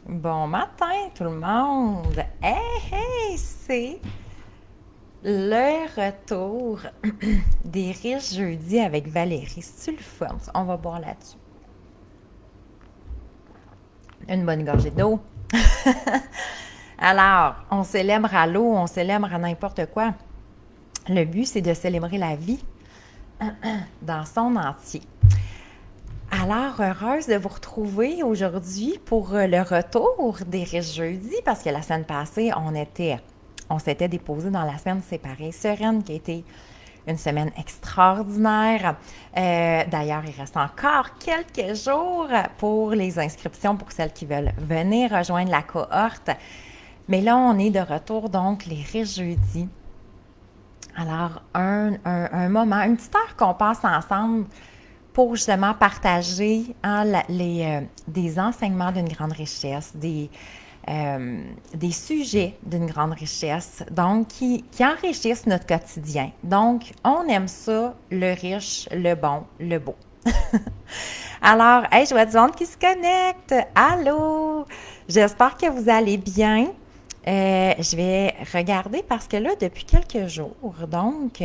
Bon matin tout le monde! Hey, hey, c'est le retour des riches jeudis avec Valérie. C'est-tu le fun? On va boire là-dessus. Une bonne gorgée d'eau. Alors, on célèbre à l'eau, on célèbre à n'importe quoi. Le but, c'est de célébrer la vie dans son entier. Alors, heureuse de vous retrouver aujourd'hui pour le retour des riches jeudis, parce que la semaine passée, on s'était déposé dans la semaine séparée sereine, qui a été une semaine extraordinaire. D'ailleurs, il reste encore quelques jours pour les inscriptions pour celles qui veulent venir rejoindre la cohorte. Mais là, on est de retour, donc, les riches jeudis. Alors, un moment, une petite heure qu'on passe ensemble pour justement partager des enseignements d'une grande richesse, des sujets d'une grande richesse, donc qui enrichissent notre quotidien. Donc, on aime ça, le riche, le bon, le beau. Alors, hey, je vois du monde qui se connecte. Allô! J'espère que vous allez bien. Je vais regarder parce que là, depuis quelques jours, donc,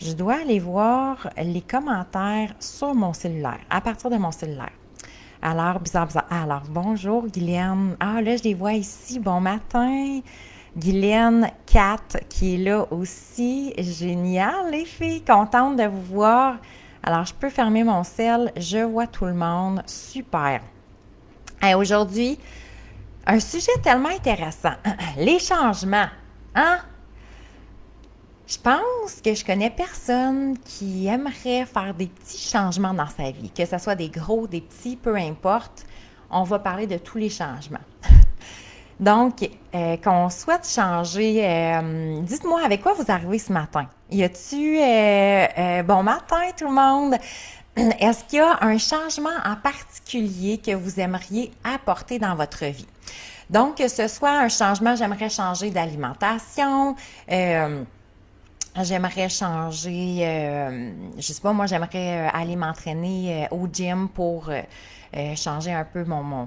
je dois aller voir les commentaires sur mon cellulaire, à partir de mon cellulaire. Alors, bizarre, bizarre. Alors, bonjour, Guylaine. Ah, là, je les vois ici. Bon matin. Guylaine, Kat, qui est là aussi. Génial, les filles. Contente de vous voir. Alors, je peux fermer mon cell. Je vois tout le monde. Super. Hey, aujourd'hui, un sujet tellement intéressant. Les changements. Hein? Je pense que je connais personne qui aimerait faire des petits changements dans sa vie, que ce soit des gros, des petits, peu importe. On va parler de tous les changements. Donc, qu'on souhaite changer, dites-moi avec quoi vous arrivez ce matin. Y a-tu, bon matin tout le monde, est-ce qu'il y a un changement en particulier que vous aimeriez apporter dans votre vie? Donc, que ce soit un changement, j'aimerais changer d'alimentation, j'aimerais changer, je sais pas, moi j'aimerais aller m'entraîner au gym pour changer un peu mon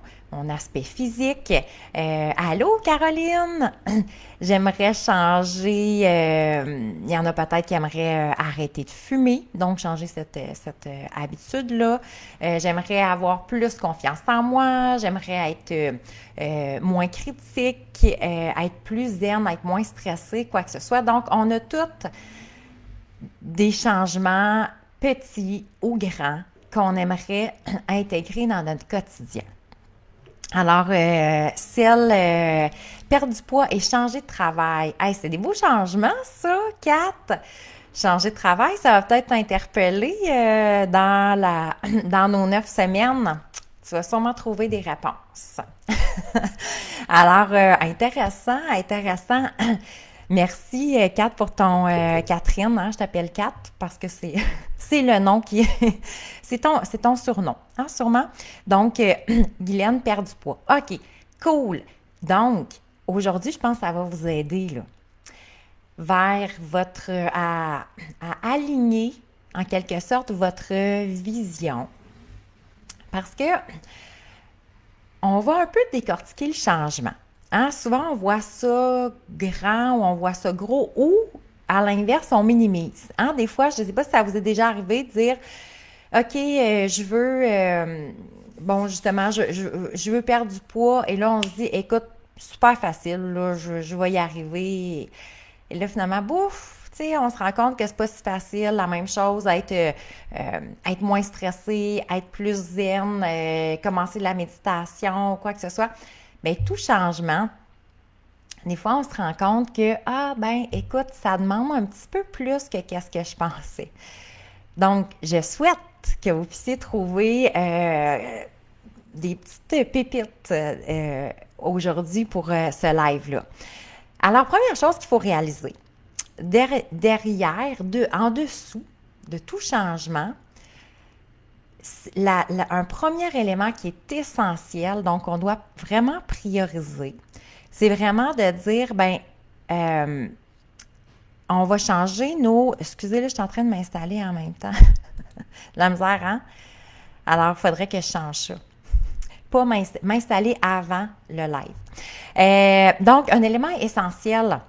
aspect physique. Allô, Caroline? J'aimerais changer, il y en a peut-être qui aimeraient arrêter de fumer, donc changer cette habitude-là. J'aimerais avoir plus confiance en moi, j'aimerais être moins critique, être plus zen, être moins stressée, quoi que ce soit. Donc, on a toutes des changements petits ou grands qu'on aimerait intégrer dans notre quotidien. Alors, perdre du poids et changer de travail. Hey, c'est des beaux changements, ça, Kat. Changer de travail, ça va peut-être t'interpeller dans nos 9 semaines. Tu vas sûrement trouver des réponses. Alors, intéressant, intéressant. Merci, Kat, pour ton Catherine. Hein, je t'appelle Kat parce que c'est c'est le nom qui est. C'est ton surnom, hein, sûrement. Donc, Guylaine perd du poids. OK, cool. Donc, aujourd'hui, je pense que ça va vous aider là, vers à aligner en quelque sorte votre vision. Parce que on va un peu décortiquer le changement. Hein? Souvent, on voit ça grand ou on voit ça gros ou, à l'inverse, on minimise. Hein? Des fois, je ne sais pas si ça vous est déjà arrivé de dire OK, je veux, bon, justement, je veux perdre du poids. Et là, on se dit, écoute, super facile, là, je vais y arriver. Et là, finalement, bouf, tu sais, on se rend compte que c'est pas si facile. La même chose, être moins stressé, être plus zen, commencer la méditation, quoi que ce soit. Bien, tout changement, des fois, on se rend compte que, ah, ben, écoute, ça demande un petit peu plus que qu'est-ce que je pensais. Donc, je souhaite que vous puissiez trouver des petites pépites aujourd'hui pour ce live-là. Alors, première chose qu'il faut réaliser, derrière, en dessous de tout changement, un premier élément qui est essentiel, donc on doit vraiment prioriser, c'est vraiment de dire, ben, on va changer nos... Excusez, là, je suis en train de m'installer en même temps. La misère, hein? Alors, il faudrait que je change ça. pas m'installer avant le live. Donc, un élément essentiel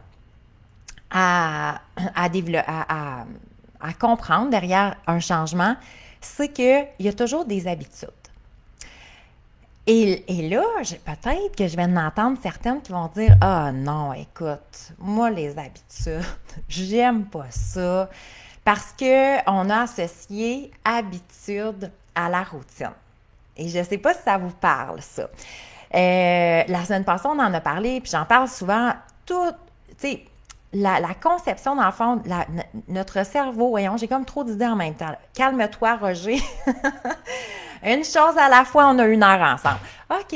à comprendre derrière un changement, c'est qu'il y a toujours des habitudes. Et là, peut-être que je vais en entendre certaines qui vont dire « Ah non, écoute, moi les habitudes, j'aime pas ça. » Parce qu'on a associé habitude à la routine. Et je ne sais pas si ça vous parle, ça. La semaine passée, on en a parlé, puis j'en parle souvent. Tu sais, la conception, dans le fond, notre cerveau, voyons, j'ai comme trop d'idées en même temps. Calme-toi, Roger. Une chose à la fois, on a 1 heure ensemble. OK,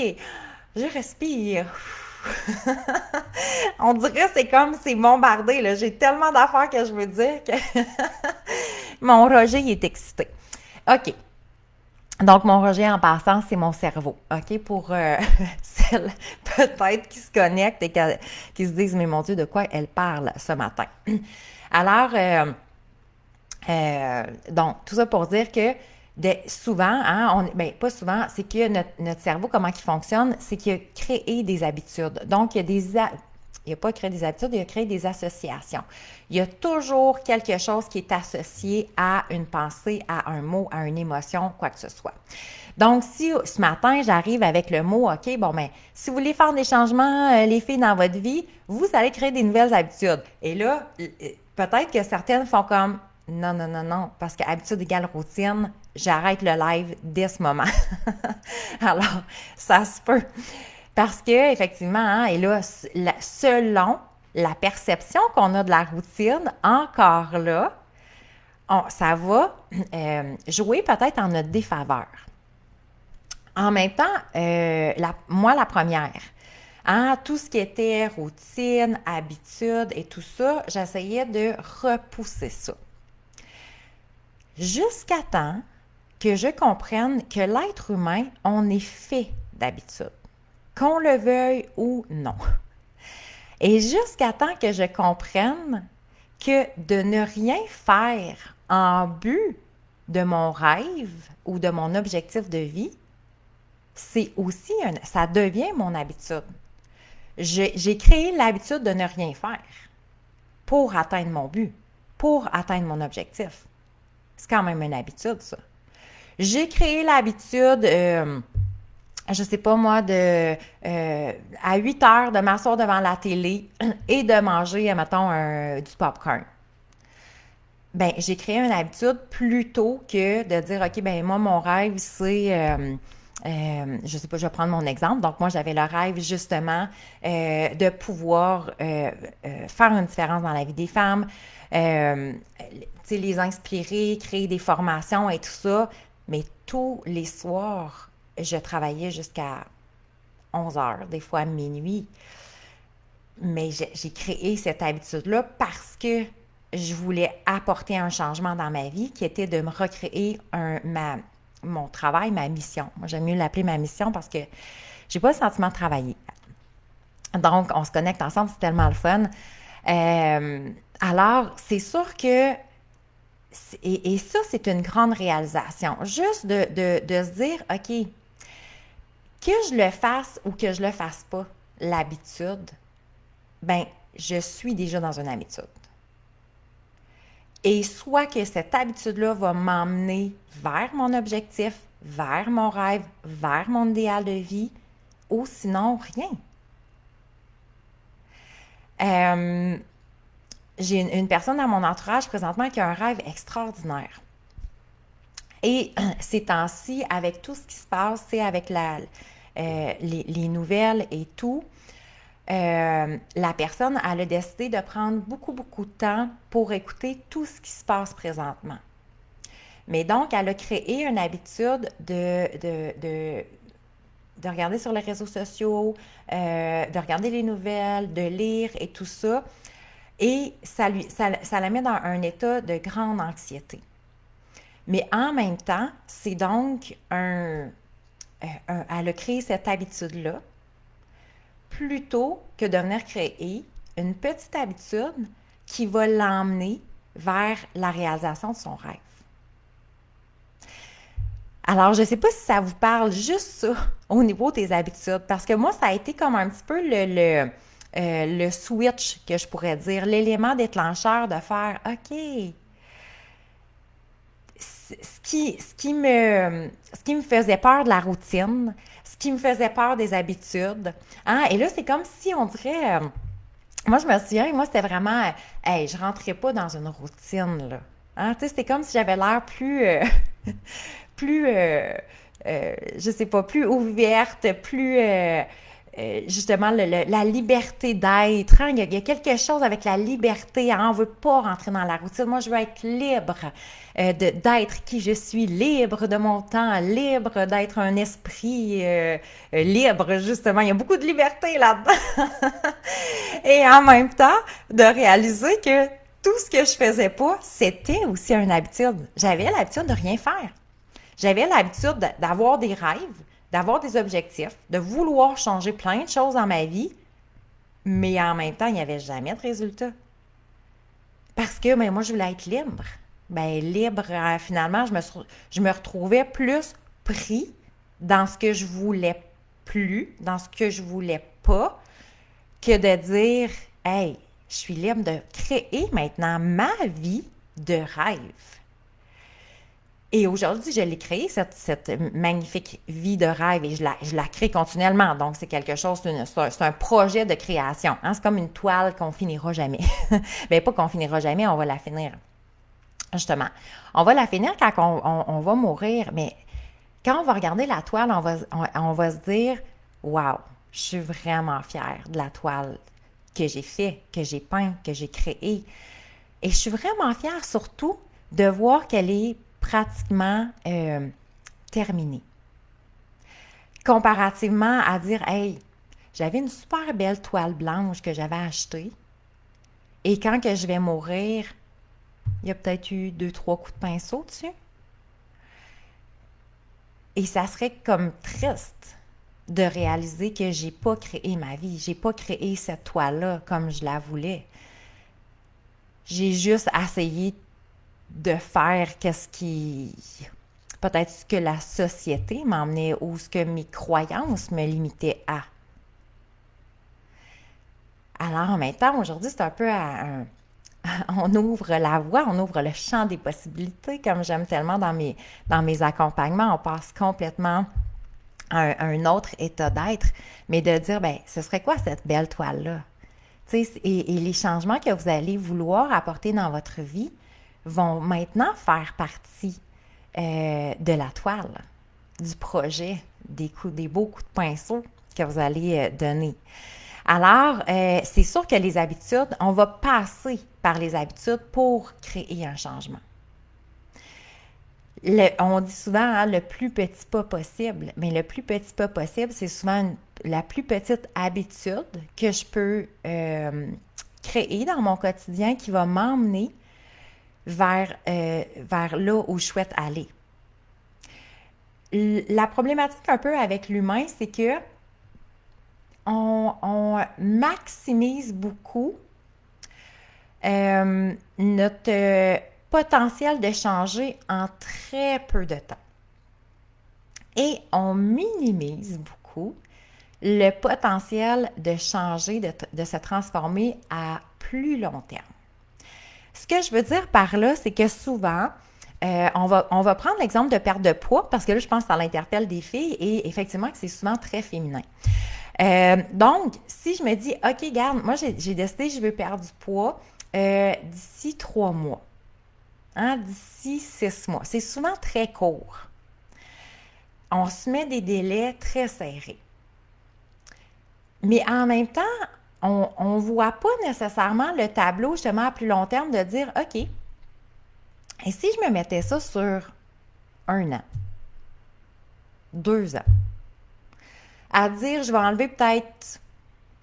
je respire. On dirait que c'est bombardé, là. J'ai tellement d'affaires que je veux dire que mon Roger, il est excité. OK. Donc, mon Roger, en passant, c'est mon cerveau. OK? Pour celles peut-être qui se connectent et qui se disent, mais mon Dieu, de quoi elle parle ce matin? Alors, donc, tout ça pour dire que souvent, hein, pas souvent, c'est que notre cerveau, comment il fonctionne, c'est qu'il a créé des habitudes. Donc, il n'a pas créé des habitudes, il a créé des associations. Il y a toujours quelque chose qui est associé à une pensée, à un mot, à une émotion, quoi que ce soit. Donc, si ce matin, j'arrive avec le mot, OK, bon, ben, si vous voulez faire des changements, les filles, dans votre vie, vous allez créer des nouvelles habitudes. Et là, peut-être que certaines font comme, non, non, non, non, parce qu'habitude égale routine, j'arrête le live dès ce moment. Alors, ça se peut. Parce que, effectivement, hein, et là, selon la perception qu'on a de la routine, encore là, ça va jouer peut-être en notre défaveur. En même temps, moi, la première, hein, tout ce qui était routine, habitude et tout ça, j'essayais de repousser ça. Jusqu'à temps que je comprenne que l'être humain, on est fait d'habitude, qu'on le veuille ou non. Et jusqu'à temps que je comprenne que de ne rien faire en but de mon rêve ou de mon objectif de vie, c'est aussi ça devient mon habitude. J'ai créé l'habitude de ne rien faire pour atteindre mon but, pour atteindre mon objectif. C'est quand même une habitude, ça. J'ai créé l'habitude, je sais pas moi, à 8 heures de m'asseoir devant la télé et de manger, mettons, du popcorn. Ben, j'ai créé une habitude plutôt que de dire, OK, ben moi, mon rêve, c'est, je sais pas, je vais prendre mon exemple. Donc, moi, j'avais le rêve, justement, de pouvoir faire une différence dans la vie des femmes, les inspirer, créer des formations et tout ça. Mais tous les soirs, je travaillais jusqu'à 11 heures, des fois à minuit. Mais j'ai créé cette habitude-là parce que je voulais apporter un changement dans ma vie qui était de me recréer mon travail, ma mission. Moi, j'aime mieux l'appeler ma mission parce que j'ai pas le sentiment de travailler. Donc, on se connecte ensemble, c'est tellement le fun. Alors, c'est sûr que et ça, c'est une grande réalisation. Juste de se dire, OK, que je le fasse ou que je le fasse pas, l'habitude, ben, je suis déjà dans une habitude. Et soit que cette habitude-là va m'emmener vers mon objectif, vers mon rêve, vers mon idéal de vie, ou sinon rien. J'ai une personne dans mon entourage présentement qui a un rêve extraordinaire. Et ces temps-ci, avec tout ce qui se passe, avec les nouvelles et tout, la personne, elle a décidé de prendre beaucoup, beaucoup de temps pour écouter tout ce qui se passe présentement. Mais donc, elle a créé une habitude de regarder sur les réseaux sociaux, de regarder les nouvelles, de lire et tout ça. Et ça la met dans un état de grande anxiété. Mais en même temps, c'est donc elle a créé cette habitude-là plutôt que de venir créer une petite habitude qui va l'emmener vers la réalisation de son rêve. Alors, je ne sais pas si ça vous parle juste ça au niveau des habitudes, parce que moi, ça a été comme un petit peu le switch, que je pourrais dire, l'élément déclencheur de faire OK, ce qui me faisait peur de la routine, ce qui me faisait peur des habitudes. Hein? Et là, c'est comme si on dirait. Moi, je me souviens, moi, c'était vraiment. Hey, je rentrais pas dans une routine, là. Hein? Tu sais, c'était comme si j'avais l'air plus. Plus. Je sais pas, plus ouverte, plus. Justement, la liberté d'être. Hein? Il y a quelque chose avec la liberté. Hein? On veut pas rentrer dans la routine. Moi, je veux être libre d'être qui je suis, libre de mon temps, libre d'être un esprit libre, justement. Il y a beaucoup de liberté là-dedans. Et en même temps, de réaliser que tout ce que je faisais pas, c'était aussi une habitude. J'avais l'habitude de rien faire. J'avais l'habitude d'avoir des rêves, d'avoir des objectifs, de vouloir changer plein de choses dans ma vie, mais en même temps, il n'y avait jamais de résultat. Parce que moi, je voulais être libre. Ben, libre, finalement, je me retrouvais plus pris dans ce que je voulais plus, dans ce que je voulais pas, que de dire, hey, je suis libre de créer maintenant ma vie de rêve. Et aujourd'hui, je l'ai créée, cette magnifique vie de rêve, et je la crée continuellement. Donc, c'est quelque chose, c'est un projet de création. Hein? C'est comme une toile qu'on finira jamais. Bien, pas qu'on finira jamais, on va la finir. Justement. On va la finir quand on va mourir, mais quand on va regarder la toile, on va se dire, waouh, je suis vraiment fière de la toile que j'ai fait, que j'ai peint, que j'ai créée. Et je suis vraiment fière surtout de voir qu'elle est pratiquement terminée. Comparativement à dire, hey, j'avais une super belle toile blanche que j'avais achetée, et quand que je vais mourir, il y a peut-être eu 2-3 coups de pinceau dessus. Et ça serait comme triste de réaliser que j'ai pas créé ma vie, j'ai pas créé cette toile-là comme je la voulais. J'ai juste essayé de faire qu'est-ce qui... peut-être ce que la société m'emmenait ou ce que mes croyances me limitaient à. Alors, en même temps, aujourd'hui, c'est un peu on ouvre la voie, on ouvre le champ des possibilités, comme j'aime tellement dans mes accompagnements. On passe complètement à un autre état d'être, mais de dire, ben, ce serait quoi cette belle toile-là? Et les changements que vous allez vouloir apporter dans votre vie vont maintenant faire partie de la toile, du projet, des beaux coups de pinceau que vous allez donner. Alors, c'est sûr que les habitudes, on va passer par les habitudes pour créer un changement. On dit souvent hein, le plus petit pas possible, mais le plus petit pas possible, c'est souvent la plus petite habitude que je peux créer dans mon quotidien qui va m'emmener vers là où je souhaite aller. La problématique un peu avec l'humain, c'est que on maximise beaucoup notre potentiel de changer en très peu de temps. Et on minimise beaucoup le potentiel de changer, de se transformer à plus long terme. Ce que je veux dire par là, c'est que souvent, on va prendre l'exemple de perte de poids, parce que là, je pense que ça l'interpelle des filles, et effectivement que c'est souvent très féminin. Donc, si je me dis, OK, garde, moi, j'ai décidé que je veux perdre du poids d'ici 3 mois, hein, d'ici 6 mois. C'est souvent très court. On se met des délais très serrés. Mais en même temps, on ne voit pas nécessairement le tableau, justement, à plus long terme, de dire, OK, et si je me mettais ça sur 1 an, 2 ans, à dire, je vais enlever peut-être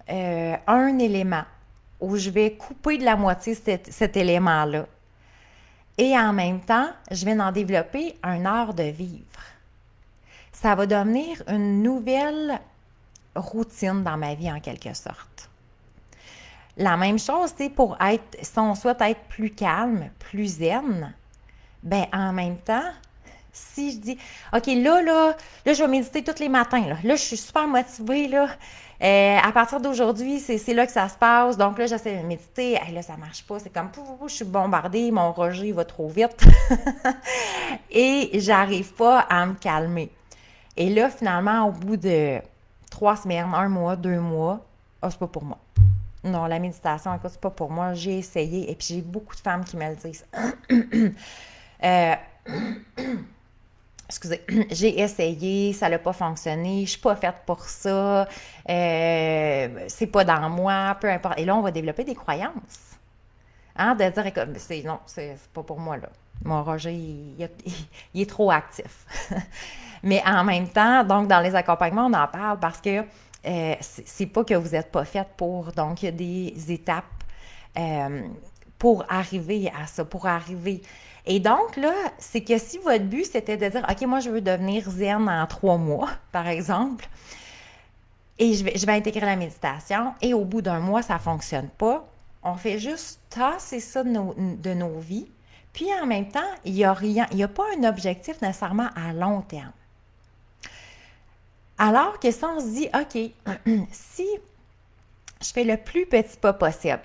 un élément, où je vais couper de la moitié cet élément-là. Et en même temps, je vais en développer un art de vivre. Ça va devenir une nouvelle routine dans ma vie, en quelque sorte. La même chose, c'est pour être, si on souhaite être plus calme, plus zen, ben en même temps, Si je dis, OK, là, je vais méditer tous les matins, là. Là, je suis super motivée, là. À partir d'aujourd'hui, c'est là que ça se passe. Donc là, j'essaie de méditer. Hey, là, ça marche pas. C'est comme, pouf, pouf, pouf, je suis bombardée. Mon Roger, il va trop vite. Et j'arrive pas à me calmer. Et là, finalement, au bout de 3 semaines, 1 mois, 2 mois, ah, c'est pas pour moi. Non, la méditation, écoute, c'est pas pour moi. J'ai essayé. Et puis, j'ai beaucoup de femmes qui me le disent. Euh, excusez, j'ai essayé, ça n'a pas fonctionné, je suis pas faite pour ça, c'est pas dans moi, peu importe. Et là, on va développer des croyances. Hein, de dire, écoute, non, c'est pas pour moi, là. Mon Roger, il est trop actif. Mais en même temps, donc, dans les accompagnements, on en parle parce que c'est pas que vous n'êtes pas faite pour. Donc, il y a des étapes euh, pour arriver à ça, pour arriver. Et donc, là, c'est que si votre but, c'était de dire, OK, moi, je veux devenir zen en 3 mois, par exemple, et je vais intégrer la méditation, et au bout d'1 mois, ça ne fonctionne pas, on fait juste tasser ça de nos vies, puis en même temps, il n'y a rien, il n'y a pas un objectif nécessairement à long terme. Alors que si on se dit, OK, si je fais le plus petit pas possible,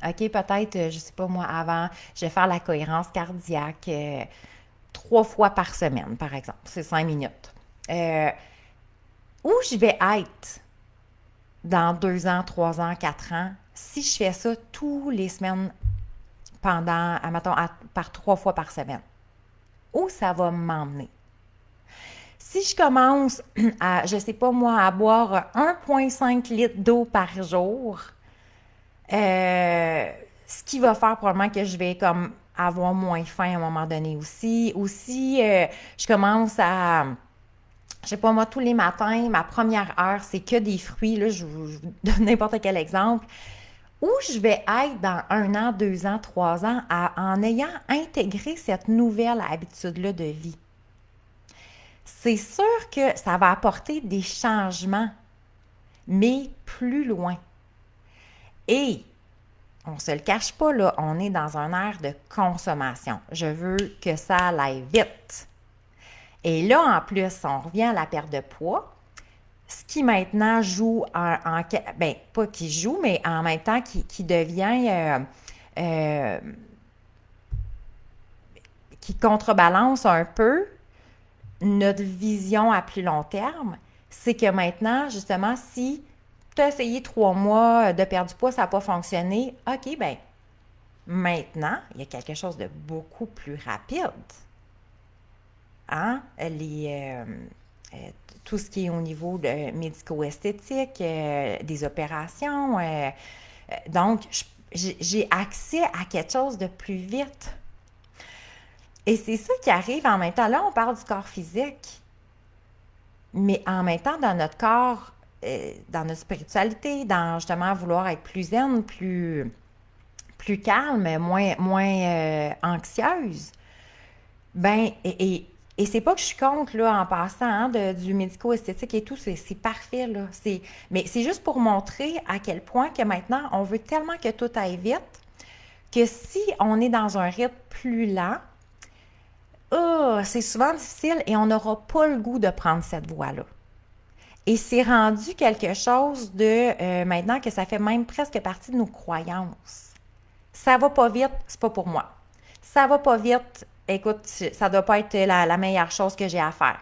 OK, peut-être, je ne sais pas moi, avant, je vais faire la cohérence cardiaque 3 fois par semaine, par exemple. C'est 5 minutes. Où je vais être dans 2 ans, 3 ans, 4 ans, si je fais ça tous les semaines pendant, admettons, par 3 fois par semaine? Où ça va m'emmener? Si je commence à, je sais pas moi, à boire 1,5 litre d'eau par jour, ce qui va faire probablement que je vais comme avoir moins faim à un moment donné aussi. Aussi, je commence à, je sais pas moi, tous les matins, ma première heure, c'est que des fruits. Là, je vous donne n'importe quel exemple. Où je vais être dans 1 an, 2 ans, 3 ans en ayant intégré cette nouvelle habitude-là de vie. C'est sûr que ça va apporter des changements, mais plus loin. Et on ne se le cache pas, là, on est dans un air de consommation. Je veux que ça aille vite. Et là, en plus, on revient à la perte de poids. Ce qui maintenant joue ben, pas qui joue, mais en même temps qui devient, qui contrebalance un peu notre vision à plus long terme, c'est que maintenant, justement, si tu as essayé 3 mois de perdre du poids, ça n'a pas fonctionné, OK, ben maintenant, il y a quelque chose de beaucoup plus rapide. Hein? Tout ce qui est au niveau de médico-esthétique, des opérations. Donc, j'ai accès à quelque chose de plus vite. Et c'est ça qui arrive en même temps. Là, on parle du corps physique, mais en même temps, dans notre corps, dans notre spiritualité, dans justement vouloir être plus zen, plus calme, moins anxieuse, ben, et c'est pas que je suis contre, là, en passant, hein, du médico-esthétique et tout, c'est parfait, là. Mais c'est juste pour montrer à quel point que maintenant, on veut tellement que tout aille vite, que si on est dans un rythme plus lent, c'est souvent difficile et on n'aura pas le goût de prendre cette voie-là. Et c'est rendu quelque chose de, maintenant que ça fait même presque partie de nos croyances. Ça va pas vite, c'est pas pour moi. Ça va pas vite, écoute, ça doit pas être la meilleure chose que j'ai à faire.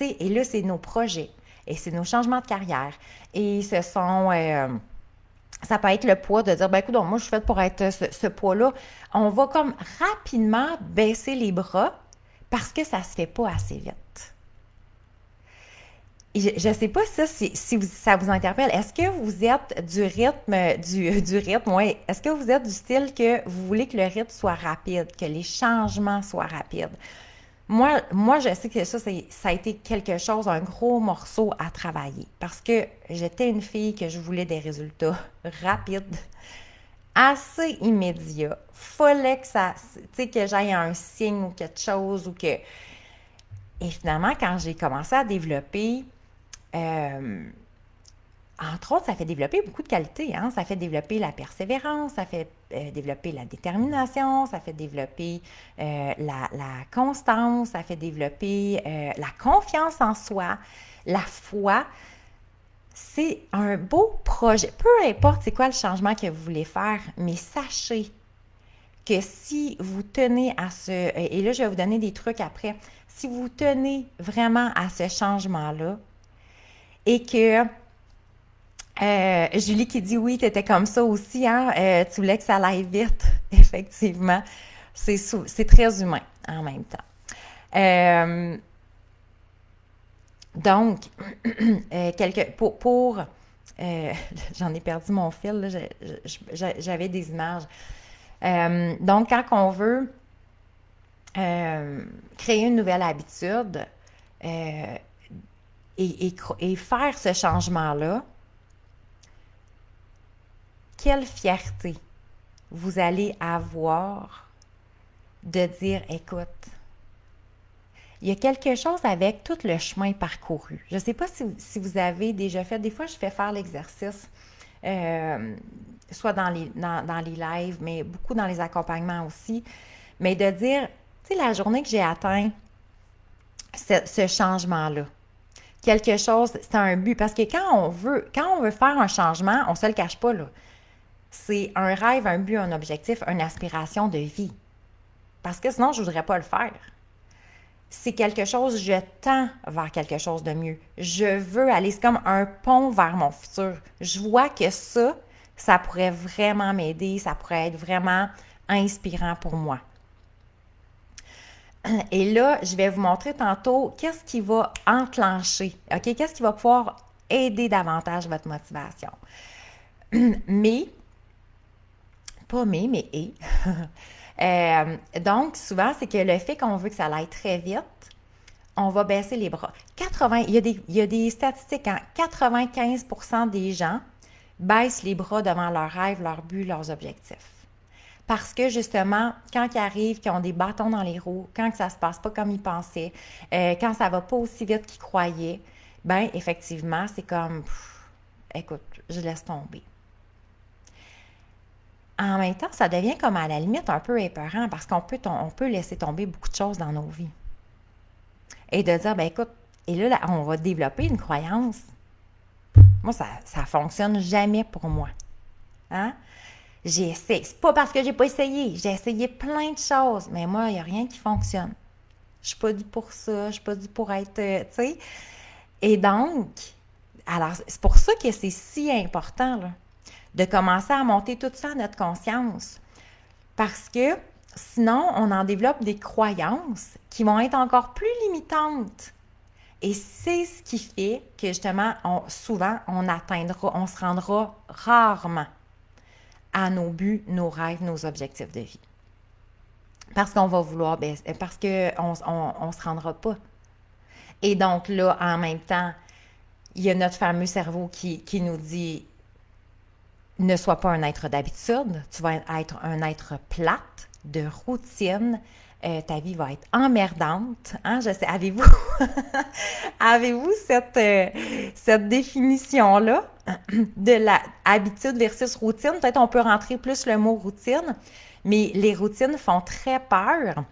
Et là, c'est nos projets, et c'est nos changements de carrière, et ce sont... ça peut être le poids de dire, ben écoute, moi, je suis faite pour être ce poids-là. On va comme rapidement baisser les bras parce que ça se fait pas assez vite. Je ne sais pas si ça vous interpelle. Est-ce que vous êtes du rythme, oui. Est-ce que vous êtes du style que vous voulez que le rythme soit rapide, que les changements soient rapides? Moi, je sais que ça a été quelque chose, un gros morceau à travailler parce que j'étais une fille que je voulais des résultats rapides, assez immédiats. Fallait que ça, tu sais, que j'aille un signe ou quelque chose ou que... Et finalement, quand j'ai commencé à développer entre autres, ça fait développer beaucoup de qualités. Hein? Ça fait développer la persévérance, ça fait développer la détermination, ça fait développer la constance, ça fait développer la confiance en soi, la foi. C'est un beau projet. Peu importe c'est quoi le changement que vous voulez faire, mais sachez que si vous tenez à et là je vais vous donner des trucs après, si vous tenez vraiment à ce changement-là et que Julie qui dit oui, tu étais comme ça aussi, hein? Tu voulais que ça aille vite, effectivement. C'est très humain en même temps. Donc, j'en ai perdu mon fil, là, j'avais des images. Donc, quand on veut créer une nouvelle habitude et faire ce changement-là, quelle fierté vous allez avoir de dire, écoute, il y a quelque chose avec tout le chemin parcouru. Je ne sais pas si vous avez déjà fait, des fois je fais faire l'exercice, soit dans les lives, mais beaucoup dans les accompagnements aussi, mais de dire, tu sais, la journée que j'ai atteint ce changement-là, quelque chose, c'est un but, parce que quand on veut faire un changement, on ne se le cache pas, là. C'est un rêve, un but, un objectif, une aspiration de vie. Parce que sinon, je ne voudrais pas le faire. C'est quelque chose, je tends vers quelque chose de mieux. Je veux aller, c'est comme un pont vers mon futur. Je vois que ça pourrait vraiment m'aider, ça pourrait être vraiment inspirant pour moi. Et là, je vais vous montrer tantôt qu'est-ce qui va enclencher, OK? Qu'est-ce qui va pouvoir aider davantage votre motivation. Donc, souvent, c'est que le fait qu'on veut que ça aille très vite, on va baisser les bras. Il y a des statistiques, hein? 95% des gens baissent les bras devant leurs rêves, leurs buts, leurs objectifs. Parce que justement, quand ils arrivent, qu'ils ont des bâtons dans les roues, quand ça ne se passe pas comme ils pensaient, quand ça ne va pas aussi vite qu'ils croyaient, bien, effectivement, c'est comme, écoute, je laisse tomber. En même temps, ça devient comme à la limite un peu épeurant parce qu'on peut laisser tomber beaucoup de choses dans nos vies. Et de dire, ben écoute, et là, on va développer une croyance. Moi, ça ne fonctionne jamais pour moi. Hein? J'ai essayé. C'est pas parce que j'ai pas essayé. J'ai essayé plein de choses, mais moi, il n'y a rien qui fonctionne. Je suis pas due pour ça, je suis pas due pour être, tu sais. Et donc, alors, c'est pour ça que c'est si important, là, de commencer à monter tout ça à notre conscience. Parce que sinon, on en développe des croyances qui vont être encore plus limitantes. Et c'est ce qui fait que justement, souvent, on se rendra rarement à nos buts, nos rêves, nos objectifs de vie. Parce qu'on va vouloir, parce qu'on ne se rendra pas. Et donc là, en même temps, il y a notre fameux cerveau qui nous dit ne sois pas un être d'habitude, tu vas être un être plate, de routine, ta vie va être emmerdante. Hein? Je sais, avez-vous cette définition-là de la habitude versus routine? Peut-être on peut rentrer plus le mot routine, mais les routines font très peur.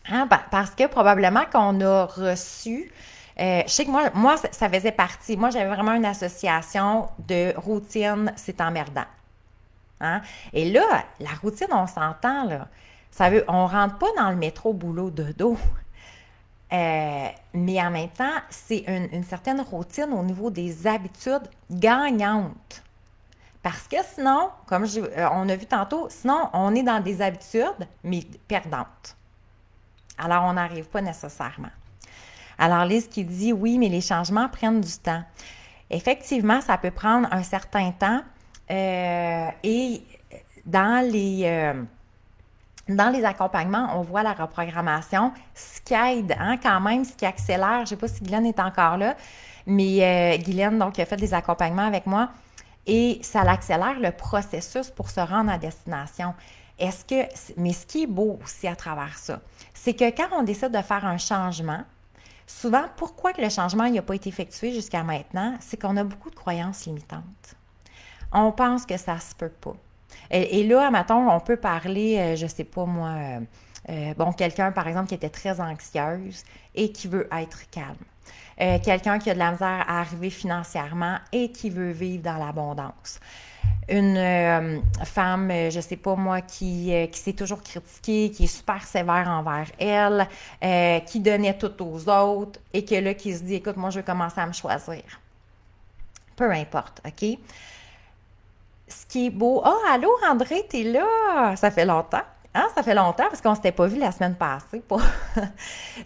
Hein? Parce que probablement qu'on a reçu... je sais que moi, ça faisait partie. Moi, j'avais vraiment une association de routine, c'est emmerdant. Hein? Et là, la routine, on s'entend, là. On ne rentre pas dans le métro boulot dodo. Mais en même temps, c'est une certaine routine au niveau des habitudes gagnantes. Parce que sinon, comme on a vu tantôt, sinon, on est dans des habitudes, mais perdantes. Alors, on n'arrive pas nécessairement. Alors, Lise qui dit, oui, mais les changements prennent du temps. Effectivement, ça peut prendre un certain temps. Et dans les accompagnements, on voit la reprogrammation, ce qui aide, hein, quand même, ce qui accélère. Je ne sais pas si Guylaine est encore là, mais Guylaine, donc, a fait des accompagnements avec moi et ça accélère le processus pour se rendre à destination. Mais ce qui est beau aussi à travers ça, c'est que quand on décide de faire un changement, Souvent, pourquoi que le changement n'a pas été effectué jusqu'à maintenant, c'est qu'on a beaucoup de croyances limitantes. On pense que ça se peut pas. Et là, mettons, on peut parler, je sais pas moi, bon, quelqu'un, par exemple, qui était très anxieuse et qui veut être calme. Quelqu'un qui a de la misère à arriver financièrement et qui veut vivre dans l'abondance. Une femme, je sais pas moi, qui s'est toujours critiquée, qui est super sévère envers elle, qui donnait tout aux autres et que là, qui se dit, écoute, moi, je vais commencer à me choisir. Peu importe, OK? Ce qui est beau. Oh, allô, André, t'es là? Ça fait longtemps. Hein? Ça fait longtemps parce qu'on ne s'était pas vu la semaine passée.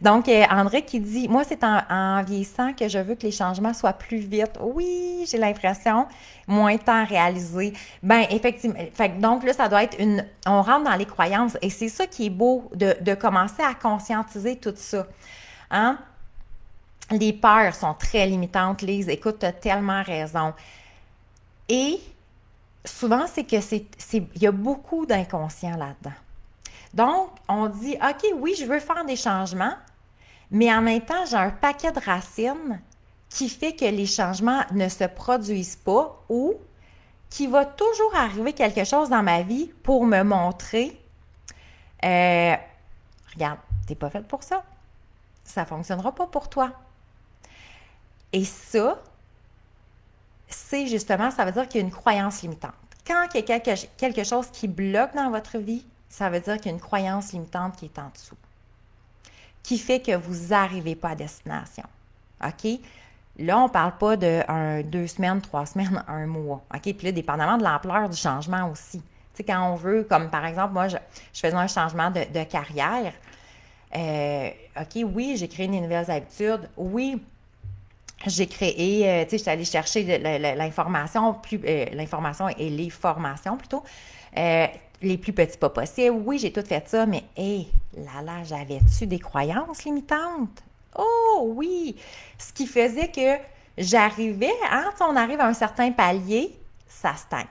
Donc, André qui dit, moi, c'est en vieillissant que je veux que les changements soient plus vite. Oui, j'ai l'impression, moins de temps à réaliser. Ben, effectivement. Donc, là, ça doit être une. On rentre dans les croyances et c'est ça qui est beau de commencer à conscientiser tout ça. Hein? Les peurs sont très limitantes, Lise. Écoute, tu as tellement raison. Et souvent, c'est que il y a beaucoup d'inconscient là-dedans. Donc, on dit, OK, oui, je veux faire des changements, mais en même temps, j'ai un paquet de racines qui fait que les changements ne se produisent pas ou qu'il va toujours arriver quelque chose dans ma vie pour me montrer, regarde, t'es pas faite pour ça. Ça ne fonctionnera pas pour toi. Et ça, c'est justement, ça veut dire qu'il y a une croyance limitante. Quand il y a quelque chose qui bloque dans votre vie, ça veut dire qu'il y a une croyance limitante qui est en dessous, qui fait que vous n'arrivez pas à destination. OK? Là, on ne parle pas de 2 semaines, 3 semaines, 1 mois. OK? Puis là, dépendamment de l'ampleur du changement aussi. Tu sais, quand on veut, comme par exemple, moi, je faisais un changement de carrière. OK, oui, j'ai créé des nouvelles habitudes. Oui, j'ai créé, tu sais, j'étais allée chercher l'information, l'information et les formations plutôt, les plus petits pas possibles. Oui, j'ai tout fait ça, mais hé, là, j'avais-tu des croyances limitantes? Oh oui! Ce qui faisait que j'arrivais, hein, on arrive à un certain palier, ça stagne.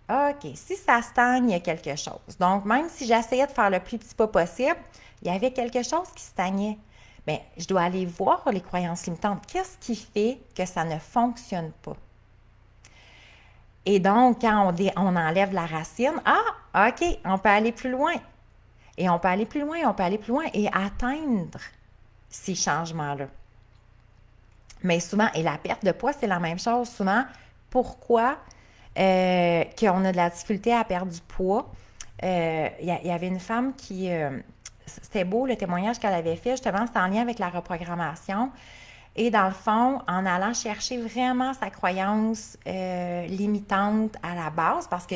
OK, si ça stagne, il y a quelque chose. Donc, même si j'essayais de faire le plus petit pas possible, il y avait quelque chose qui stagnait. Bien, je dois aller voir les croyances limitantes. Qu'est-ce qui fait que ça ne fonctionne pas? Et donc, quand on enlève la racine, OK, on peut aller plus loin. Et on peut aller plus loin, on peut aller plus loin et atteindre ces changements-là. Mais souvent, et la perte de poids, c'est la même chose. Souvent, pourquoi qu'on a de la difficulté à perdre du poids? Il y avait une femme qui... c'était beau le témoignage qu'elle avait fait, justement, c'était en lien avec la reprogrammation. Et dans le fond, en allant chercher vraiment sa croyance limitante à la base, parce que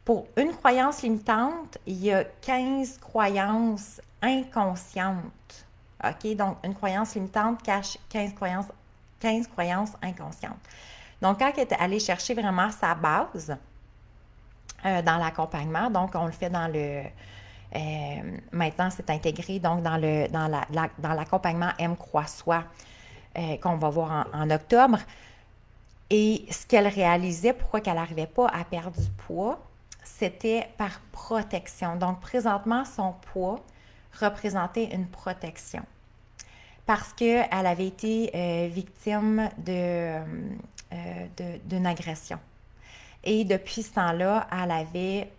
pour une croyance limitante, il y a 15 croyances inconscientes. OK? Donc, une croyance limitante cache 15 croyances inconscientes. Donc, quand elle est allée chercher vraiment sa base dans l'accompagnement, donc on le fait dans le... maintenant, c'est intégré donc dans l'accompagnement M Croix Soi qu'on va voir en octobre. Et ce qu'elle réalisait, pourquoi qu'elle n'arrivait pas à perdre du poids, c'était par protection. Donc, présentement, son poids représentait une protection parce qu'elle avait été victime d'une agression. Et depuis ce temps-là, elle avait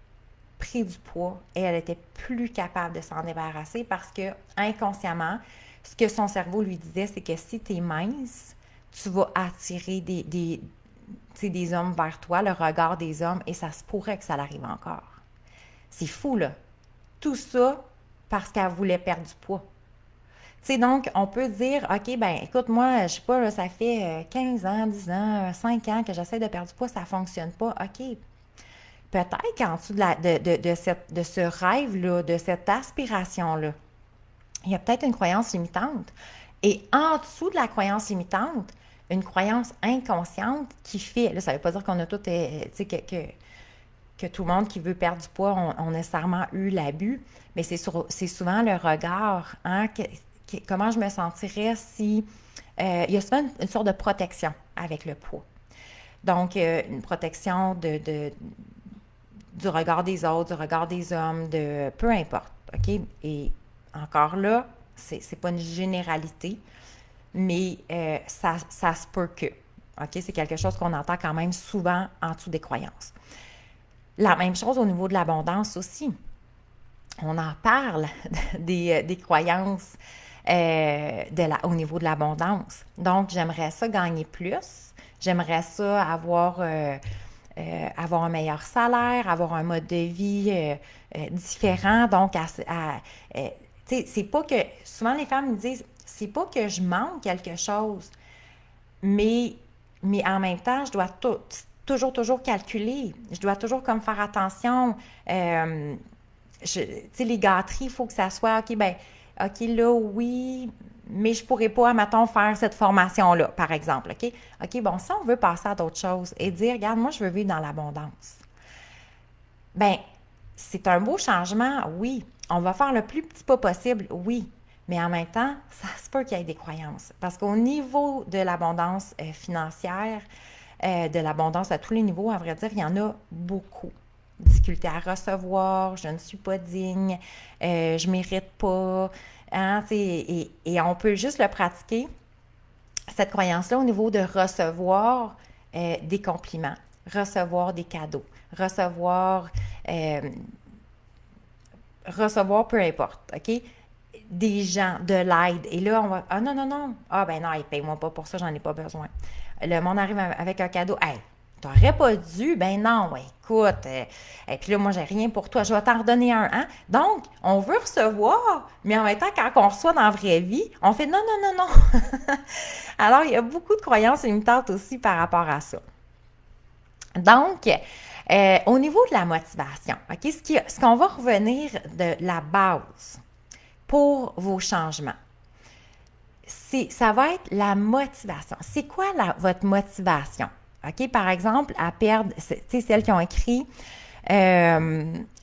pris du poids et elle était plus capable de s'en débarrasser parce que inconsciemment, ce que son cerveau lui disait, c'est que si tu es mince, tu vas attirer des hommes vers toi, le regard des hommes, et ça se pourrait que ça l'arrive encore. C'est fou, là. Tout ça parce qu'elle voulait perdre du poids. Tu sais, donc, on peut dire, OK, ben écoute, moi, je sais pas, là, ça fait 15 ans, 10 ans, 5 ans que j'essaie de perdre du poids, ça ne fonctionne pas. OK, peut-être qu'en dessous de ce rêve-là, de cette aspiration-là, il y a peut-être une croyance limitante. Et en dessous de la croyance limitante, une croyance inconsciente qui fait, là, ça ne veut pas dire qu'on a tout, tu sais, que tout le monde qui veut perdre du poids ont nécessairement eu l'abus, mais c'est souvent le regard, hein, comment je me sentirais si... il y a souvent une sorte de protection avec le poids. Donc, une protection du regard des autres, du regard des hommes, de peu importe, OK? Et encore là, C'est pas une généralité, mais ça se peut que. OK? C'est quelque chose qu'on entend quand même souvent en dessous des croyances. La même chose au niveau de l'abondance aussi. On en parle des croyances au niveau de l'abondance. Donc, j'aimerais ça gagner plus. J'aimerais ça avoir un meilleur salaire, avoir un mode de vie différent. Donc, c'est pas que... Souvent, les femmes me disent, c'est pas que je manque quelque chose, mais en même temps, je dois toujours calculer. Je dois toujours comme faire attention. Les gâteries, il faut que ça soit, OK, là, oui, mais je pourrais pas, mettons, faire cette formation-là, par exemple, OK? OK, bon, si on veut passer à d'autres choses et dire, regarde, moi, je veux vivre dans l'abondance. Bien, c'est un beau changement, oui. On va faire le plus petit pas possible, oui. Mais en même temps, ça se peut qu'il y ait des croyances. Parce qu'au niveau de l'abondance financière, de l'abondance à tous les niveaux, à vrai dire, il y en a beaucoup. Difficulté à recevoir, je ne suis pas digne, je ne mérite pas. Hein, et on peut juste le pratiquer, cette croyance-là, au niveau de recevoir des compliments, recevoir des cadeaux, recevoir peu importe, OK? Des gens, de l'aide. Et là, on va, ah non, non, non, ah ben non, paye-moi pas pour ça, j'en ai pas besoin. Le monde arrive avec un cadeau, hey, t'aurais pas dû, ben non, écoute, et puis là, moi, j'ai rien pour toi, je vais t'en redonner un, hein? Donc, on veut recevoir, mais en même temps, quand on reçoit dans la vraie vie, on fait non, non, non, non. Alors, il y a beaucoup de croyances limitantes aussi par rapport à ça. Donc, au niveau de la motivation, OK, ce qu'on va revenir de la base pour vos changements, ça va être la motivation. C'est quoi votre motivation? OK, par exemple, à perdre, tu sais, celles qui ont écrit, là,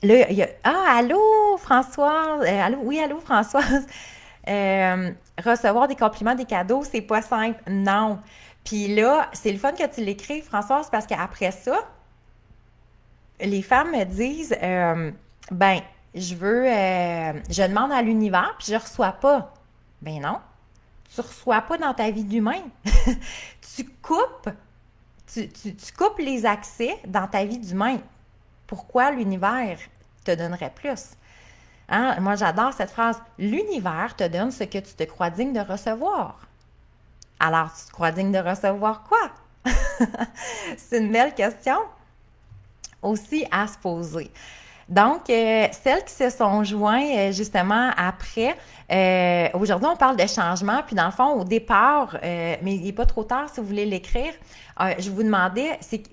il y a, allô, Françoise, allô, oui, allô, Françoise, recevoir des compliments, des cadeaux, c'est pas simple, non. Puis là, c'est le fun que tu l'écrives, Françoise, parce qu'après ça, les femmes me disent, ben, je demande à l'univers, puis je reçois pas. Ben non, tu reçois pas dans ta vie d'humain. tu coupes, tu coupes les accès dans ta vie d'humain. Pourquoi l'univers te donnerait plus? Hein? Moi, j'adore cette phrase. L'univers te donne ce que tu te crois digne de recevoir. Alors, tu te crois digne de recevoir quoi? C'est une belle question aussi à se poser. Donc, celles qui se sont joints justement après, aujourd'hui, on parle de changement, puis dans le fond, au départ, mais il n'est pas trop tard si vous voulez l'écrire, je vous demandais, c'est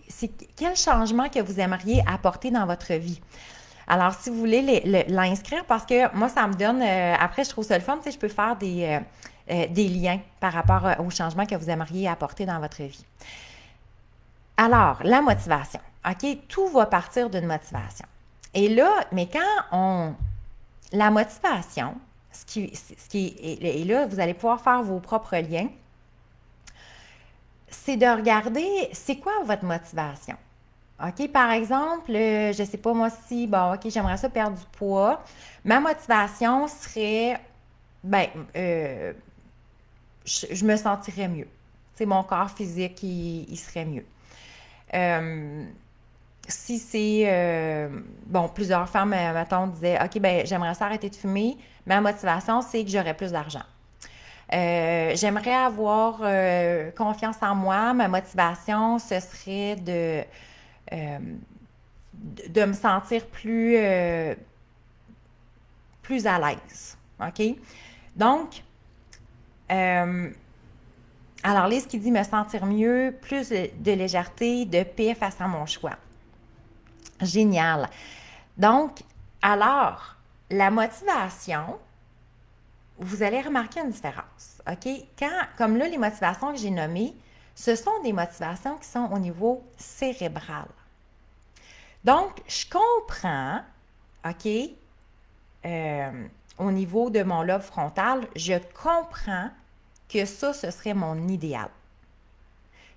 quel changement que vous aimeriez apporter dans votre vie? Alors, si vous voulez l'inscrire, parce que moi, ça me donne, après, je trouve ça le fun, tu sais, je peux faire des liens par rapport au changement que vous aimeriez apporter dans votre vie. Alors, la motivation, OK? Tout va partir d'une motivation. Et là, mais la motivation, et là, vous allez pouvoir faire vos propres liens, c'est de regarder, c'est quoi votre motivation? OK, par exemple, je ne sais pas moi si, bon, OK, j'aimerais ça perdre du poids. Ma motivation serait, je me sentirais mieux. Tu sais, mon corps physique, il serait mieux. Si c'est, plusieurs femmes, mettons, disaient, OK, ben j'aimerais ça arrêter de fumer. Ma motivation, c'est que j'aurais plus d'argent. J'aimerais avoir confiance en moi. Ma motivation, ce serait de me sentir plus à l'aise. OK? Donc, alors, Lise qui dit me sentir mieux, plus de légèreté, de paix face à mon choix. Génial. Donc, alors, la motivation, vous allez remarquer une différence. OK? Comme là, les motivations que j'ai nommées, ce sont des motivations qui sont au niveau cérébral. Donc, je comprends, OK, au niveau de mon lobe frontal, je comprends que ça, ce serait mon idéal.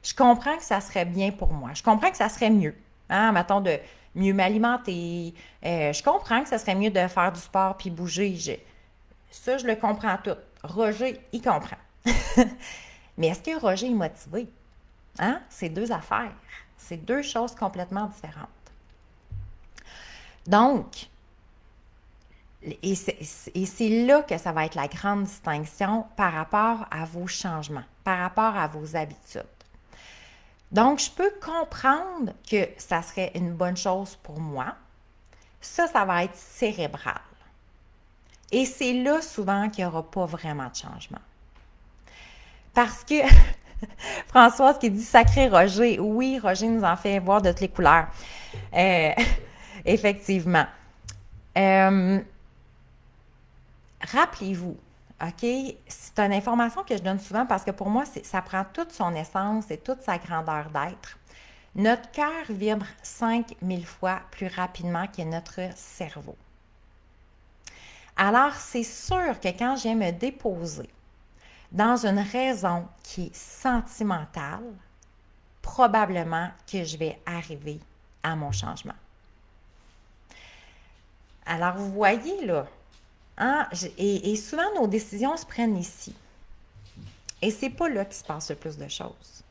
Je comprends que ça serait bien pour moi. Je comprends que ça serait mieux. Hein, mettons de mieux m'alimenter. Je comprends que ça serait mieux de faire du sport puis bouger. Ça, je le comprends tout. Roger, il comprend. Mais est-ce que Roger est motivé? Hein? C'est deux affaires. C'est deux choses complètement différentes. Donc, et c'est là que ça va être la grande distinction par rapport à vos changements, par rapport à vos habitudes. Donc, je peux comprendre que ça serait une bonne chose pour moi. Ça va être cérébral. Et c'est là souvent qu'il n'y aura pas vraiment de changement. Parce que Françoise qui dit sacré Roger, oui, Roger nous en fait voir de toutes les couleurs. Effectivement. Rappelez-vous, OK, c'est une information que je donne souvent parce que pour moi, ça prend toute son essence et toute sa grandeur d'être. Notre cœur vibre 5000 fois plus rapidement que notre cerveau. Alors, c'est sûr que quand je viens me déposer dans une raison qui est sentimentale, probablement que je vais arriver à mon changement. Alors, vous voyez là, hein, et souvent nos décisions se prennent ici. Et c'est pas là qu'il se passe le plus de choses.